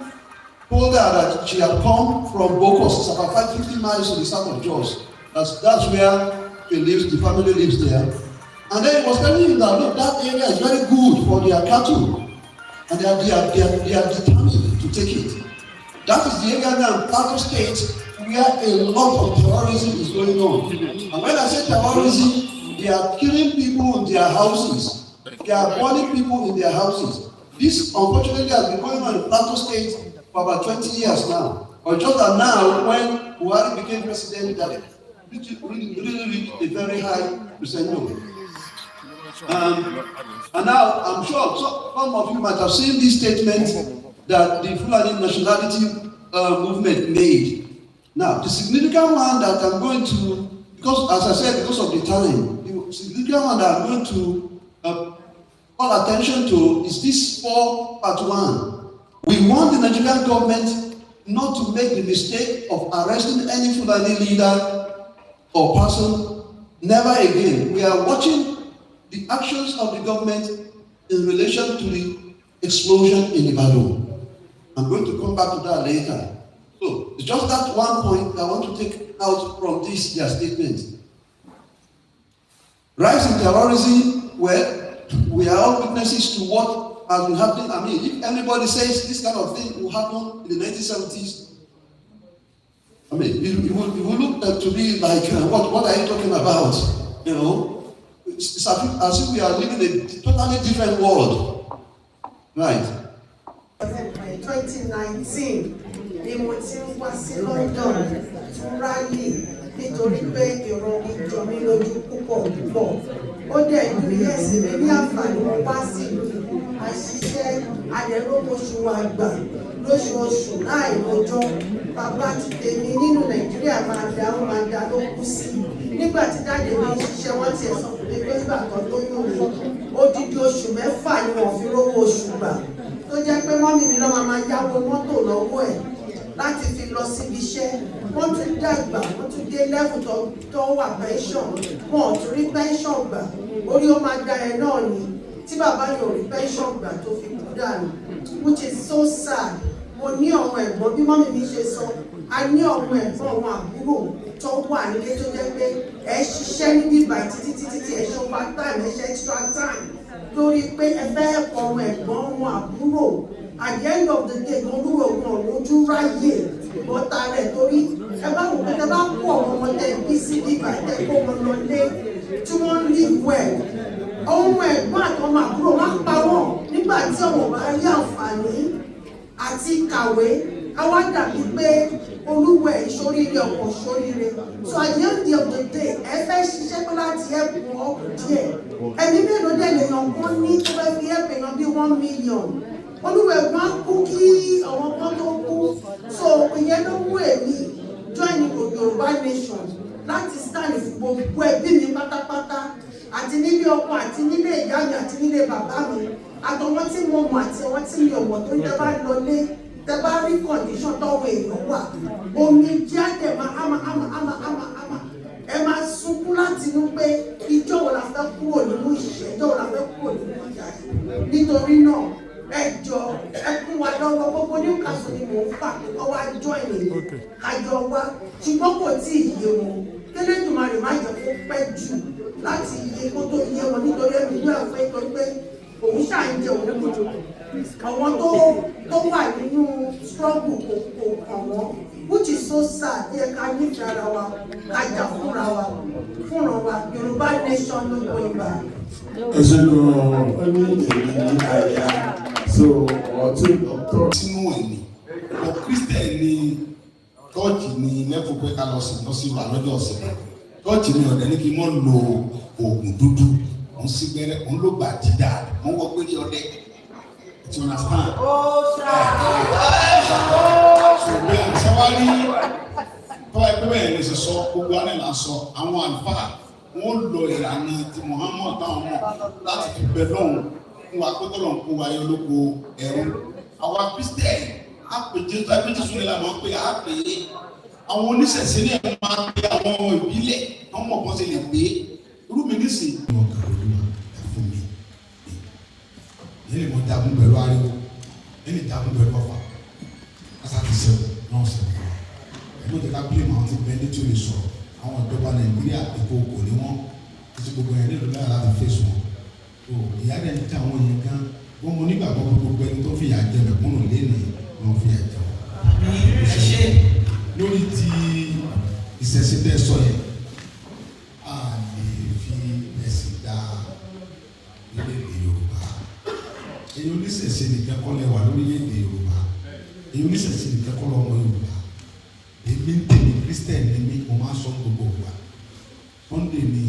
Speaker 2: told her that she had come from Bokos. It's about 550 miles to the south of Jos. That's where he lives, the family lives there. And then he was telling him that, look, that area is very good for their cattle. And they are determined to take it. That is the area now in Plateau State where a lot of terrorism is going on. And when I say terrorism, they are killing people in their houses. They are burning people in their houses. This, unfortunately, has been going on in Plateau State for about 20 years now. But just that now, when Buhari became president, that really reached a very high percentage. And now, I'm sure some of you might have seen this statement that the Fulani Nationality movement made. Now, the significant one that I'm going to, because as I said, because of the time, the significant one that I'm going to call attention to is this 4.1. We want the Nigerian government not to make the mistake of arresting any Fulani leader or person. Never again. We are watching the actions of the government in relation to the explosion in Ibadan. I'm going to come back to that later. So, it's just that one point I want to take out from this, their statement. Rise in terrorism, well, we are all witnesses to what has been happening. I mean, if anybody says this kind of thing will happen in the 1970s, I mean, it will look to be like, what are you talking about? You know, it's as if we are living in a totally different world. Right.
Speaker 9: 2019 ni mo ti ń wá sí London fún rally nítorí pé ìrọ̀ ìjọ mi lójú púpọ̀. Ó dẹ̀ ìlú ẹ̀sìn mi ní àǹfààní wọn wá sí ìlú àṣìṣe àdẹ̀lógóṣù àgbà lóṣooṣù láì lọ́jọ́. Bàbá ti tèmi nínú Nàìjíríà máa dá ló kú sí. Nígbà tí dáàdé mi ń ṣiṣẹ́ wọ́n ti ẹ̀sán fún mi pé nígbà kan tó yún mi, odidi oṣù mẹ́fà ni wọ́n fi rówó oṣù gbà. Tó jẹ́ pé mọ́mì mi náà máa yáwó mọ́tò lọ́wọ́ ẹ̀ láti fi lọ síbi iṣẹ́. Wọ́n tún dàgbà, wọ́n tún dé level tó wà pension, wọn ò tún rí pension gbà. Orí ó máa da ẹ náà ni tí bàbá yóò rí pension gbà tó fi kú dànù, which is so sad. Mo ní ọmọ ẹ̀gbọ́n bí mọ́mì mi ṣe sọ, a ní ọmọ ẹ̀gbọ́n àwọn àbúrò tó wà nílé tó jẹ́ pé ẹ ṣiṣẹ́ níbí ìbàyí títí ẹ ṣe over time, ẹ ṣe extra time lórí pé ẹ fẹ́ ẹ̀kọ́ ọmọ ẹ̀gbọ́n wọn àbúrò. At the end of the day, olúwo wọn lójú ráyè bọ́tà rẹ̀ torí ẹ bá wò pé ẹ bá kó àwọn ọmọdé bí sí bíbá ẹ kó wọn lọ lé tí wọ́n live well. Ọmọ ẹ̀gbọ́n àtọmọ àbúrò wọn pa wọ́n nígbà tí ọmọ bá rí àǹfààní àti kàwé. Àwa dàbí pé olúwo ẹ̀ ìṣoríire ọkọ̀ ìṣoríire. So at the end of the day, ẹ fẹ́ ṣiṣẹ́ pé láti ẹ̀kún ọkùn díẹ̀. Ẹ̀mí mélòó dẹ̀ lèèyàn kan ní tó fẹ́ fi ẹ̀pẹ̀ yan bí 1 million. Olúwẹ̀gbọ́n kú kí àwọn kan tó kú. So ìyẹn ló mú èmi join Yorùbá nation láti stand fún gbogbo ẹbí mi pátápátá àti nílé ọkọ àti nílé ìyá mi àti nílé bàbá mi àtọwọ́ tí mo mọ̀ àti ọwọ́ tí mi ò mọ̀ tó ń tẹ́ bá lọlé tẹ́ bá rí condition tọ́wọ́ èèyàn wà omi jáde ama ẹ máa sunkún láti inú pé ìjọ wo la fẹ́ kúrò nínú ìṣẹ́ ìjọ wo la fẹ́ kúrò nínú ìjà nítorí náà ẹ jọ ẹ kún wa lọ́wọ́ gbogbo ní kàṣọ ni mò ń fà ọwọ́ àjọ ènìyàn kájọ wá ṣùgbọ́n kò tí ì yé wọn kẹ́lẹ́dùmarè má jẹ́ kó pẹ́ jù láti yé kó tó yé wọn nítorí ẹ̀mí ìlú ẹ̀fọ́ nítorí pé òun ṣàǹjẹ òun àwọn tó wà nínú struggle kò kàn wọ́n which is so sad yẹ ká nífẹ̀ẹ́ ara wa ká jà fúnra wa Yorùbá nation no going back.
Speaker 8: ẹsẹ ló ọ ní èmi ní àyà so ọtún ọtọ sínú ẹni ọ Christian ní tọ́ọ̀tì ní lẹ́fọ̀ pé ká lọ sí ìwà lọ́jọ́ ọ̀sẹ̀ tọ́ọ̀tì ní ọ̀dẹ́ ní kí wọ́n lo oògùn dúdú wọ́n sí gbẹ́rẹ́ wọ́n ló gbà dídá wọ́n wọ́ pé ní ọdẹ ti understand. ṣùgbọ́n àṣàwárí tọ́wọ́ ẹgbẹ́ bẹ́ẹ̀ lè ṣe sọ gbogbo alẹ́ là ń sọ àwọn àlùfáà wọ́n lọ ìlànà ti Muhammad táwọn mọ̀ láti fi bẹ lọ́hùn fún wa pé kọ́lọ̀ ń kó wa yọ lóko ẹ̀rú àwa Christian á pè Jésù ẹgbẹ́ Jésù ni la máa pè á pè é àwọn oníṣẹ̀ṣẹ̀ ní ẹ̀ máa pè àwọn ìbílẹ̀ wọ́n mọ̀ bọ́n ṣe lè pè é irú mi nísìn. wọ́n kà lórí wa ẹ̀ fún mi yẹn lè mọ jagun pẹ̀lú ariwo yẹn lè jagun pẹ̀lú ọ̀fà kásá ti sẹ́wọ̀n náà sẹ́wọ̀n ẹ̀ ló jẹ́ ká bílẹ̀ mọ́ àwọn ti bẹ́ẹ̀ ní tí ó lè sọ̀rọ̀ àwọn ìjọba Nàìjíríà èkó kò ní wọn títí gbogbo yẹn nílò náà láti fèsì wọn tó ìyá rẹ̀ ń ta àwọn yẹn gan wọn mo nígbàgbọ́ gbogbo ẹni tó fìyà jẹ mẹ̀kúnnù lẹ́nu wọn fìyà jẹ wọn. lórí ti ìṣẹ̀ṣẹ̀ tẹ́ sọ yẹn a lè fi ẹ̀sìn dá orílẹ̀-èdè Yorùbá èyí oníṣẹ̀ṣẹ̀ nìkan kọ́ lẹ́wà lórílẹ̀-èdè Yorùbá èyí oníṣẹ̀ṣẹ̀ nìkan kọ́ lọ́mọ Yorùbá èmi ń tẹ̀lé Christian ní mi mo máa ń sọ gbogbo ìgbà Sunday ni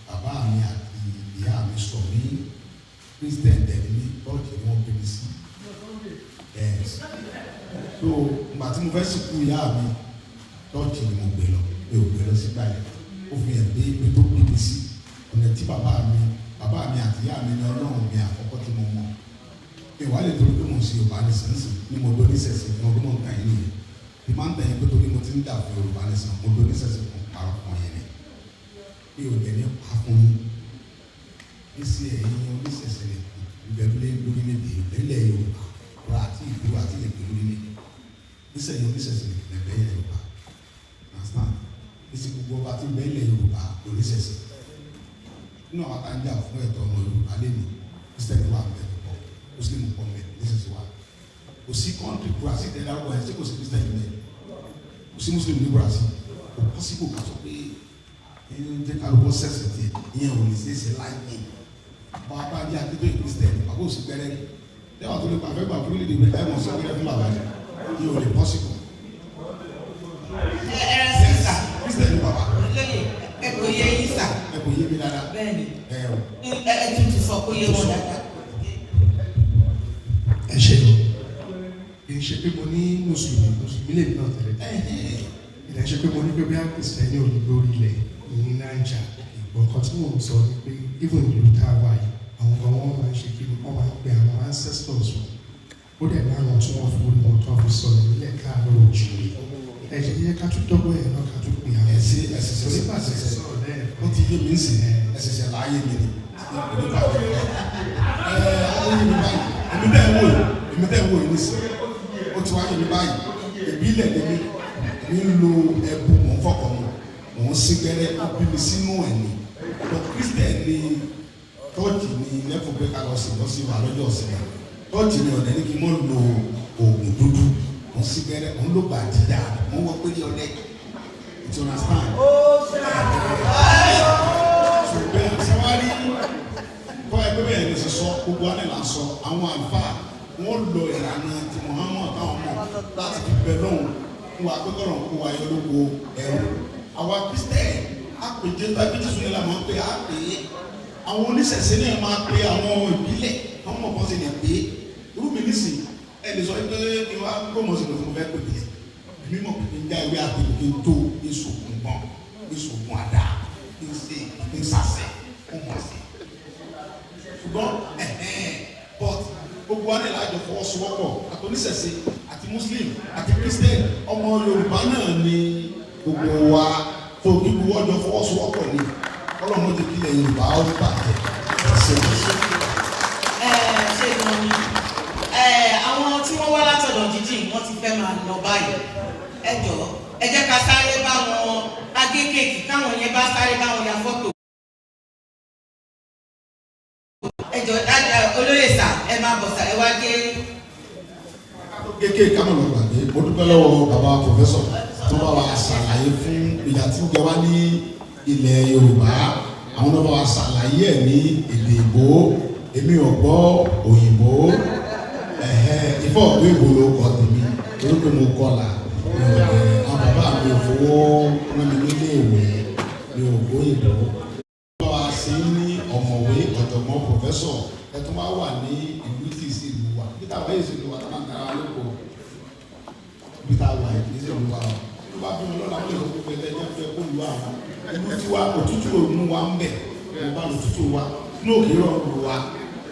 Speaker 8: bàbá mi àti ìyá mi sọ mí Christian tẹ̀lé mi lọ́ọ̀dì ni wọ́n bẹ̀rẹ̀ sí so ìgbà tí mo fẹ́ sìnkú ìyá mi lọ́ọ̀dì ni mo gbé lọ mi ò gbé lọ sí báyìí ó fi hàn pé ibi tó bẹ̀rẹ̀ sí ọ̀nà tí bàbá mi àti ìyá mi ní Ọlọ́run mi àkọ́kọ́ tí mo mọ̀ ìwà lè torí pé mo ṣe Yorùbá ní sẹ́nsì ni mo lọ ní sẹ̀sì ní ọdún mọ̀ọ́ká yìí nìyẹn bí máa ń tẹ̀yìn pé torí mo ti ń dà fún Yorùbá ní sẹ́nsì mo lọ ní sẹ̀sì fún parọ́ fún yẹn ni bí o lè ní pa fún yín èsì ẹ̀yìn oníṣẹ̀ṣẹ̀ lè ìbẹ̀rù lé lórílẹ̀-èdè ìbẹ̀lẹ̀ Yorùbá rà àti ìlú àti ìlú lórílẹ̀-èdè ìṣẹ̀yìn oníṣẹ̀ṣẹ̀ lè bẹ̀lẹ̀ Yorùbá nàṣán èsì gbogbo ọba tí bẹ̀lẹ̀ Yorùbá oníṣẹ̀ṣẹ̀ nínú àwọn àtàǹjà fún ẹ̀tọ́ ọmọ Yorùbá lẹ́nu ìṣẹ̀lẹ̀ wà bẹ̀rẹ̀ Muslim pọ̀ mẹ́ nísinsìnyí wa kò sí kọ́ńtì Brazil tẹ̀lé àwọn ẹ̀ ṣé kò sí Christian mẹ́ kò sí Muslim ní Brazil kò possible ká sọ pé ẹni jẹ́ ká ló bọ́ sẹ́sẹ̀ tiẹ̀ ìyẹn ò lè ṣeéṣe láìpẹ́ bá a bá jẹ́ akéwì Christian bàbá òsì gbẹ́rẹ́ lẹ́wọ̀n tó lè pa àfẹ́gbà fún ilé ìdìbò ẹ̀wọ̀n sí ọ̀gbẹ́rẹ́ fún bàbá yìí ò lè possible.
Speaker 1: sísà
Speaker 8: Christian ní bàbá.
Speaker 1: ẹ kò yé yín sà.
Speaker 8: ẹ kò yé mi dáadáa.
Speaker 1: bẹ́ẹ̀ni ẹ tún ti sọ kó yé wọn dáadáa.
Speaker 10: ẹ ṣe lọ kì í ṣe pé mo ní mùsùlùmí lè náà tẹ̀lé ìdá ṣe pé mo ní pé bí a kìrìsìtẹ́nì ò ní lórí ilẹ̀ ní Naija ìgbọ̀n kan tí mò ń sọ ni pé even ìlú tá a wà yìí àwọn kan wọ́n máa ń ṣe kí wọ́n máa ń pe àwọn ancestors wọn ó dẹ̀ láwọn tí wọ́n forí wọn tó fi sọ nílẹ̀ káàárọ̀ òjìrì ẹ ṣe yẹ ká tún dọ́gbọ́n yẹn náà ká tún pè àwọn
Speaker 8: ẹsẹ̀
Speaker 10: onípàṣẹ sọ̀rọ̀ lẹ́yìn
Speaker 8: ó ti yé mi ń sìn ẹsẹ̀ láàyè mi ni èmi tẹ́ ń wò yìí nísìn ó ti wáyé mi báyìí ìbílẹ̀ lèmi mi ń lo ẹ̀bù mò ń fọkàn mi mò ń sí gbẹ́rẹ́ ó bí mi sínú ẹ̀ ní lọ Christian ní tọ́ọ̀tì ní lẹ́fọ̀ pé ká lọ sí ìwà lọ́jọ́ ọ̀sẹ̀ tọ́ọ̀tì ní ọ̀dẹ́ ní kí wọ́n lo oògùn dúdú mò ń sí gbẹ́rẹ́ mò ń lo gbàdídà mò ń wọ pé ní ọ̀dẹ́ you understand. ṣùgbọ́n sáwárí kọ́ ẹgbẹ́ bẹ́ẹ̀ ní sísọ gbogbo alẹ́ là ń sọ àwọn àlùfáà wọ́n lọ ìlànà ti Muhammad táwọn mọ̀ láti fi bẹ lọ́hùn fún wa pé kọ́lọ̀ ń kó wa yọ lóko ẹ̀rù àwa Christian àpèjẹ tàbí Jésù ní la máa ń pè á pè é àwọn oníṣẹ̀ṣẹ̀ náà máa pe àwọn ìbílẹ̀ àwọn ọmọ kan sì lè pè é irú mi nísìnyí ẹ lè sọ pé kí wọ́n á gbọ́mọ̀ sí lọ fún fẹ́ pè é èmi mọ̀ pé kí n já ewé àpèjẹ kí n tó ìṣògùn gbọ̀n ìṣògùn àdá kí n ṣe kí n ṣàṣẹ kó mọ̀ sí ṣùgbọ́n but gbogbo wa ní ìlàjọ fọwọ́sowọ́pọ̀ àti oníṣẹ̀ṣe àti Muslim àti Christian ọmọ Yorùbá náà ni gbogbo wa tó gbogbo ọjọ́ fọwọ́sowọ́pọ̀ ni ọlọ́mọdé kílẹ̀ Yorùbá ó bàjẹ́ ṣe
Speaker 1: gan ni àwọn tí wọ́n wá látọ̀dọ̀ jíjìn wọ́n ti fẹ́ máa lọ báyìí ẹ jọ̀ọ́ ẹ jẹ́ ká sáré bá wọn agékèké káwọn yẹn bá sáré bá wọn ya fọ́tò. ẹ jọ̀ọ́ olóyè sà ẹ máa bọ̀ sà ẹ wá gé
Speaker 8: kéékèèké ká mọ̀ lọ gbàgbé mo dúpẹ́ lọ́wọ́ bàbá pòfẹ́sọ̀ tó bá wa ṣàlàyé fún ìyá tí ń jẹ wá ní ilẹ̀ Yorùbá àwọn náà bá wa ṣàlàyé ẹ̀ ní èdè Ìgbò èmi ò gbọ́ òyìnbó ìfọ̀ ọ̀gbẹ́ ìbò ló kọ tèmi torí pé mo kọlà àwọn bàbá mi ò fowó rán mi nílé ìwé mi ò gbóyìnbó bá wa sí ní ọ̀mọ̀wé ọ̀jọ̀gbọ́n pòfẹ́sọ̀ ẹ tún wá wà ní ìlú tí ì sí ìlú wa bí táwa yìí sí ìlú wa táwa ń tara lóko bí táwa yìí sí ìlú wa tó bá bí wọn lọ́la wọn lè fọ́ pé ẹgbẹ́ fẹ́ kó lu àwọn ìlú tí wa òtútù òmù wa ń bẹ̀ ẹ̀ bá òtútù wa ní òkè rọrùn lu wa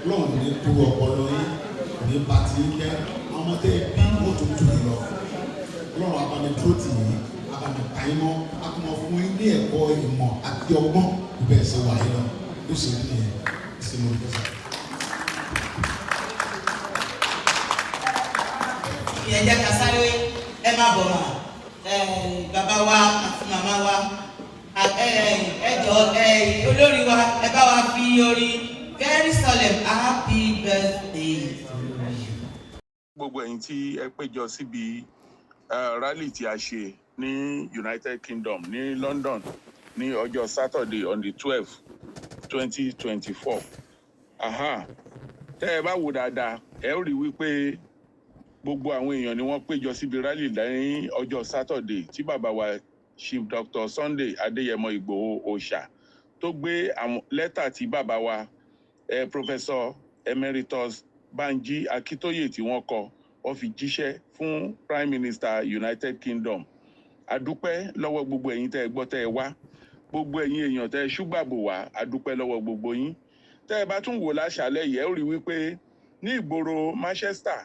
Speaker 8: lọ́run ní kúrò ọpọlọ yín ní pàtí jẹ́ ọmọ tẹ́ bí wọ́n tó tù lọ lọ́run abàmì tó tì yín abàmì tàyín mọ́ akọ̀mọ̀ fún yín ní ẹ̀kọ́ ìmọ̀ àti ọgbọ́n ìbẹ̀ ẹ̀sẹ̀ wà yín lọ ló sì ní ẹ̀ sí mo lè sọ.
Speaker 1: ìyẹn jẹ́ ká sáré ẹ má bọ̀ mà bàbá wa àti màmá wa ẹ jọ olórí wa ẹ bá wa fi orin very solemn happy birthday.
Speaker 5: Gbogbo ẹ̀yin tí ẹ péjọ síbi rally tí a ṣe ní United Kingdom ní London ní ọjọ́ Saturday on the 12th 2024. Tẹ́ ẹ bá wò dáadáa ẹ ó rí wípé gbogbo àwọn èèyàn ni wọ́n péjọ síbi rally ní ọjọ́ Saturday tí bàbá wa Chief Dr. Sunday Adeyemo Igboho Òòṣà tó gbé àwọn lẹ́tà tí bàbá wa Professor Emeritus Banji Akitoye tí wọ́n kọ wọ́n fi jíṣẹ́ fún Prime Minister United Kingdom. A dúpẹ́ lọ́wọ́ gbogbo ẹ̀yin tẹ́ ẹ gbọ́ tẹ́ ẹ wá, gbogbo ẹ̀yin èèyàn tẹ́ ẹ ṣúgbàbò wá, a dúpẹ́ lọ́wọ́ gbogbo yín. Tẹ́ ẹ bá tún wò láṣálẹ́ yìí ẹ ó rí wípé ní ìgboro Manchester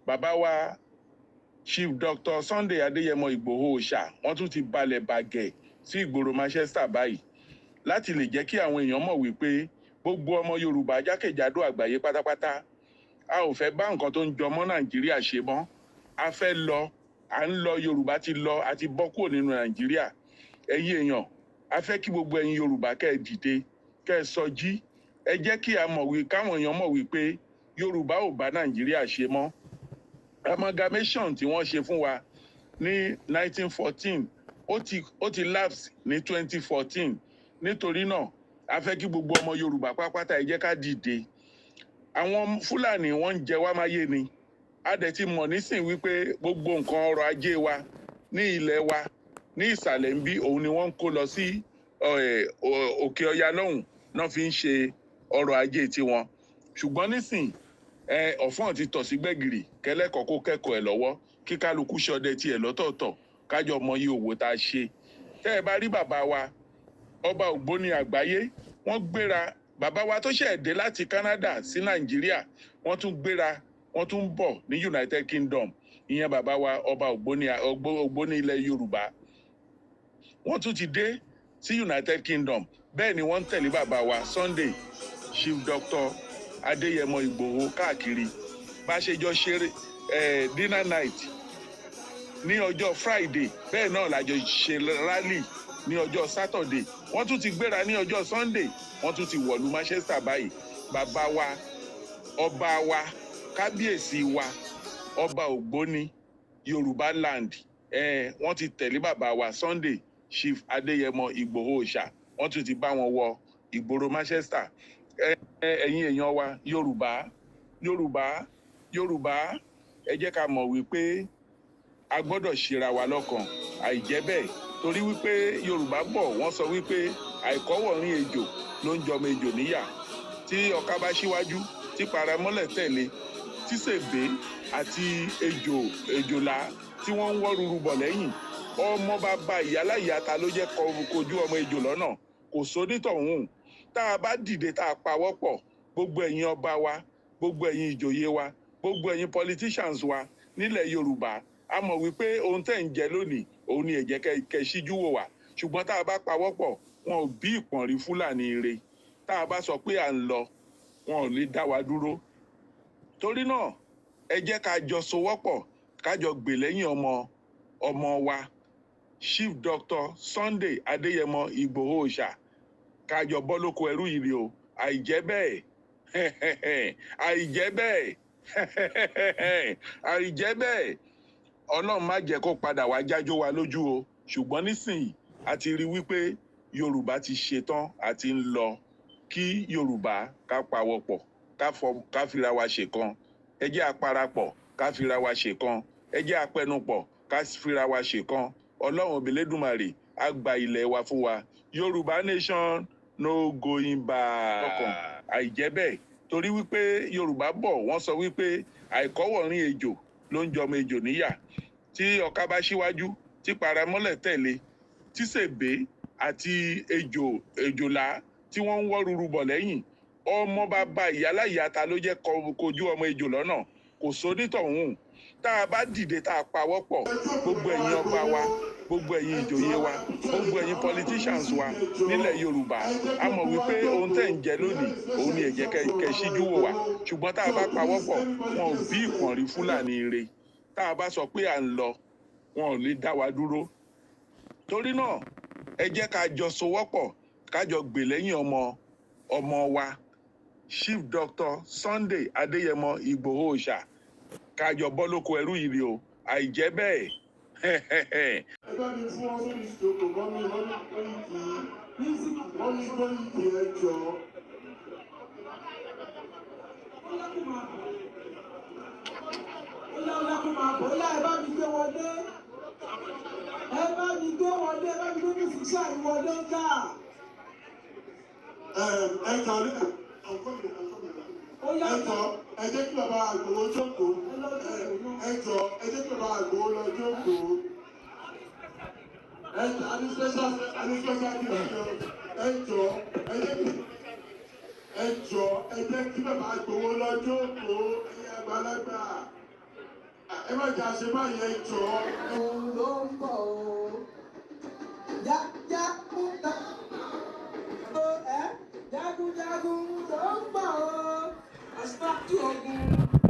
Speaker 5: bàbá wa Chief Dr. Sunday Adeyemo Igboho Òòṣà wọ́n tún ti balẹ̀ bàgẹ́ sí ìgboro Manchester báyìí láti lè jẹ́ kí àwọn èèyàn mọ̀ wípé gbogbo ọmọ Yorùbá jákèjádò àgbáyé pátápátá a ò fẹ́ bá nǹkan tó ń jọmọ́ Nàìjíríà ṣe mọ́, a fẹ́ lọ à ń lọ Yorùbá ti lọ àti bọ́ kúrò nínú Nàìjíríà. Ẹ̀yin èèyàn a fẹ́ kí gbogbo ẹ̀yin Yorùbá kẹ́ ẹ dìde kẹ́ ẹ sọjí ẹ jẹ́ kí a mọ̀ wí káwọn èèyàn mọ̀ wípé Yorùbá ò bá Nàìjíríà ṣe mọ́. Amalgamation tí wọ́n ṣe fún wa ní 1914 ó ti lapse ní 2014 nítorí náà a fẹ́ kí gbogbo ọmọ Yorùbá pátápátá ẹ jẹ́ ká dìde. Àwọn Fúlàní wọ́n ń jẹ wá máyé ni a dẹ̀ ti mọ̀ nísìn wípé gbogbo nǹkan ọrọ̀ ajé wa ní ilẹ̀ wa ní ìsàlẹ̀ ń bí òun ni wọ́n ń kó lọ sí òkè ọya lọ́hùn náà fi ń ṣe ọrọ̀ ajé tiwọn. Ṣùgbọ́n nísìn ọ̀fọ́n ti tọ̀ sí gbẹ̀gìrì kẹ́lẹ́kọ̀ọ́ kó kẹ́kọ̀ọ́ ẹ̀ lọ́wọ́ kí kálukú ṣọdẹ tiẹ̀ lọ́tọ̀ọ̀tọ̀ kájọ mọ iye òwò tá a ṣe. Tẹ́ ẹ bá rí bàbá wa Ọba Ògbóni àgbáyé wọ́n gbéra, bàbá wa tó ṣẹ̀ dé láti Canada sí Nàìjíríà wọ́n tún gbéra wọ́n tún bọ̀ ní United Kingdom, ìyẹn bàbá wa Ọba Ògbóni ilẹ̀ Yorùbá wọ́n tún ti dé sí United Kingdom. Bẹ́ẹ̀ ni wọ́n ń tẹ̀lé bàbá wa Sunday Chief Dr. Adeyemo Igboho káàkiri bá ṣe jọ ṣeré dinner night ní ọjọ́ Friday bẹ́ẹ̀ náà lájọ ṣe rally ní ọjọ́ Saturday. Wọ́n tún ti gbéra ní ọjọ́ Sunday wọ́n tún ti wọ̀lú Manchester báyìí. Bàbá wa ọba wa kábíyèsí wa Ọba Ògbóni Yoruba land wọ́n ti tẹ̀lé bàbá wa Sunday Chief Adeyemo Igboho Òòṣà wọ́n tún ti bá wọn wọ ìgboro Manchester. Ẹ̀yin èèyàn wa Yorùbá ẹ jẹ́ ká mọ̀ wípé a gbọ́dọ̀ ṣera wa lọ́kàn àìjẹ́ bẹ́ẹ̀ torí wípé Yorùbá bọ̀ wọ́n sọ wípé àìkọ́wọ̀rin ejò ló ń jọmọ ejò níyà. Tí ọká bá ṣíwájú tí paramọ́lẹ̀ tẹ̀lé tí sèbé àti èjòlá tí wọ́n ń wọ́ ruru bọ̀ lẹ́yìn ọmọ bàbá ìyáláyà ta ló jẹ́ kojú ọmọ ejò lọ́nà kò sónítọ̀hún. Tá a bá dìde tá a pawọ́pọ̀ gbogbo ẹ̀yin ọba wa gbogbo ẹ̀yin ìjòyè wa gbogbo ẹ̀yin politicians wa nílẹ̀ Yorùbá a mọ̀ wípé ohun tẹ́ ń jẹ lónìí òun ni ẹ jẹ́ kẹ́ ṣíjú wò wá. Ṣùgbọ́n tá a bá pawọ́pọ̀ wọn ò bí ìpọ̀nrí Fúlàní re. Tá a bá sọ pé à ń lọ wọn ò lè dá wa dúró. Torí náà ẹ jẹ́ ká jọ sowọ́pọ̀ ká jọ gbè lẹ́yìn ọmọ wa Chief Dr. Sunday Adeyemo Igboho Òòṣà ká jọ bọ́ lóko ẹrú yìí o. Àìjẹ́ bẹ́ẹ̀
Speaker 11: àìjẹ́ bẹ́ẹ̀ ọlọ́run má jẹ́ kó padà wá jájó wa lójú o ṣùgbọ́n nísìnyí a ti rí wípé yorùbá ti ṣetán àti ń lọ kí yorùbá ká pawọ́pọ̀ ká fira wa ṣèkan ẹ jẹ́ àparapọ̀ ká fira wa ṣèkan ẹ jẹ́ àpẹnupọ̀ ká fira wa ṣèkan ọlọ́run Òbílédùmarè á gba ilẹ̀ wa fún wa yorùbá nation no going back. àìjẹ́ bẹ́ẹ̀ torí wípé yorùbá bọ̀ wọ́n sọ wípé àìkọ́wọ̀rin ejò ló ń jọmọ ejò níyà tí ọ̀ká bá síwájú tí paramọ́lẹ̀ tẹ̀lé tí sèbé àti èjòlá tí wọ́n ń wọ́ ruru bọ̀ lẹ́yìn ọmọ bàbá ìyáláyà ta ló jẹ́ kojú ọmọ ejò lọ́nà kò sónítọ̀hún tá a bá dìde tá a pawọ́pọ̀ gbogbo ẹ̀yin ọba wa gbogbo ẹ̀yin ìjòyè wa gbogbo ẹ̀yin politicians wa nílẹ̀ yorùbá a mọ̀ wípé ohun tẹ̀ ń jẹ lónìí òun ni ẹ jẹ́ kẹ́ ṣíjú wò wá ṣùgbọ́n tá a bá pawọ́pọ̀ wọn ò bí ìpọ̀nrí fúlàní ire tá a bá sọ pé à ń lọ wọn ò lè dá wa dúró torí náà ẹ jẹ́ ká jọ sowọ́pọ̀ ká jọ gbè lẹ́yìn ọmọ wa Chief Dr. Sunday Adeyemo Igboho Oòṣà ká jọ bọ́ lóko ẹrú yìí o àìjẹ́ bẹ́ẹ̀.
Speaker 12: ẹ bá mi fún ọ lórí ìṣòkò mọ́mí Koiki ẹ jọ.
Speaker 9: Ó kó máa bọ̀ ó yá ẹ bá mi gbé wọlé ẹ bá mi gbé wọlé ẹ bá mi gbé ní ìfúnṣà ìwọlé ń kà.
Speaker 12: ẹ jọ ní ẹ jọ ẹ jẹ́ kí bàbá Ìgbòho jókòó ẹ jọ ẹ jẹ́ kí bàbá Ìgbòho lọ jókòó ẹ jọ administration ẹ jọ ẹ jẹ́ kí bàbá Ìgbòho lọ jókòó ẹ̀yin àgbàlagbà ẹ má jà ṣe báyìí ẹ jọ.
Speaker 9: òun ló ń bọ̀ o jagunjagun tó jagunjagun ló ń bọ̀ o aṣáájú ogun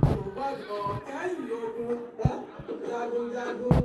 Speaker 9: kò gbọdọ̀ kẹ́yìn ogun jagunjagun.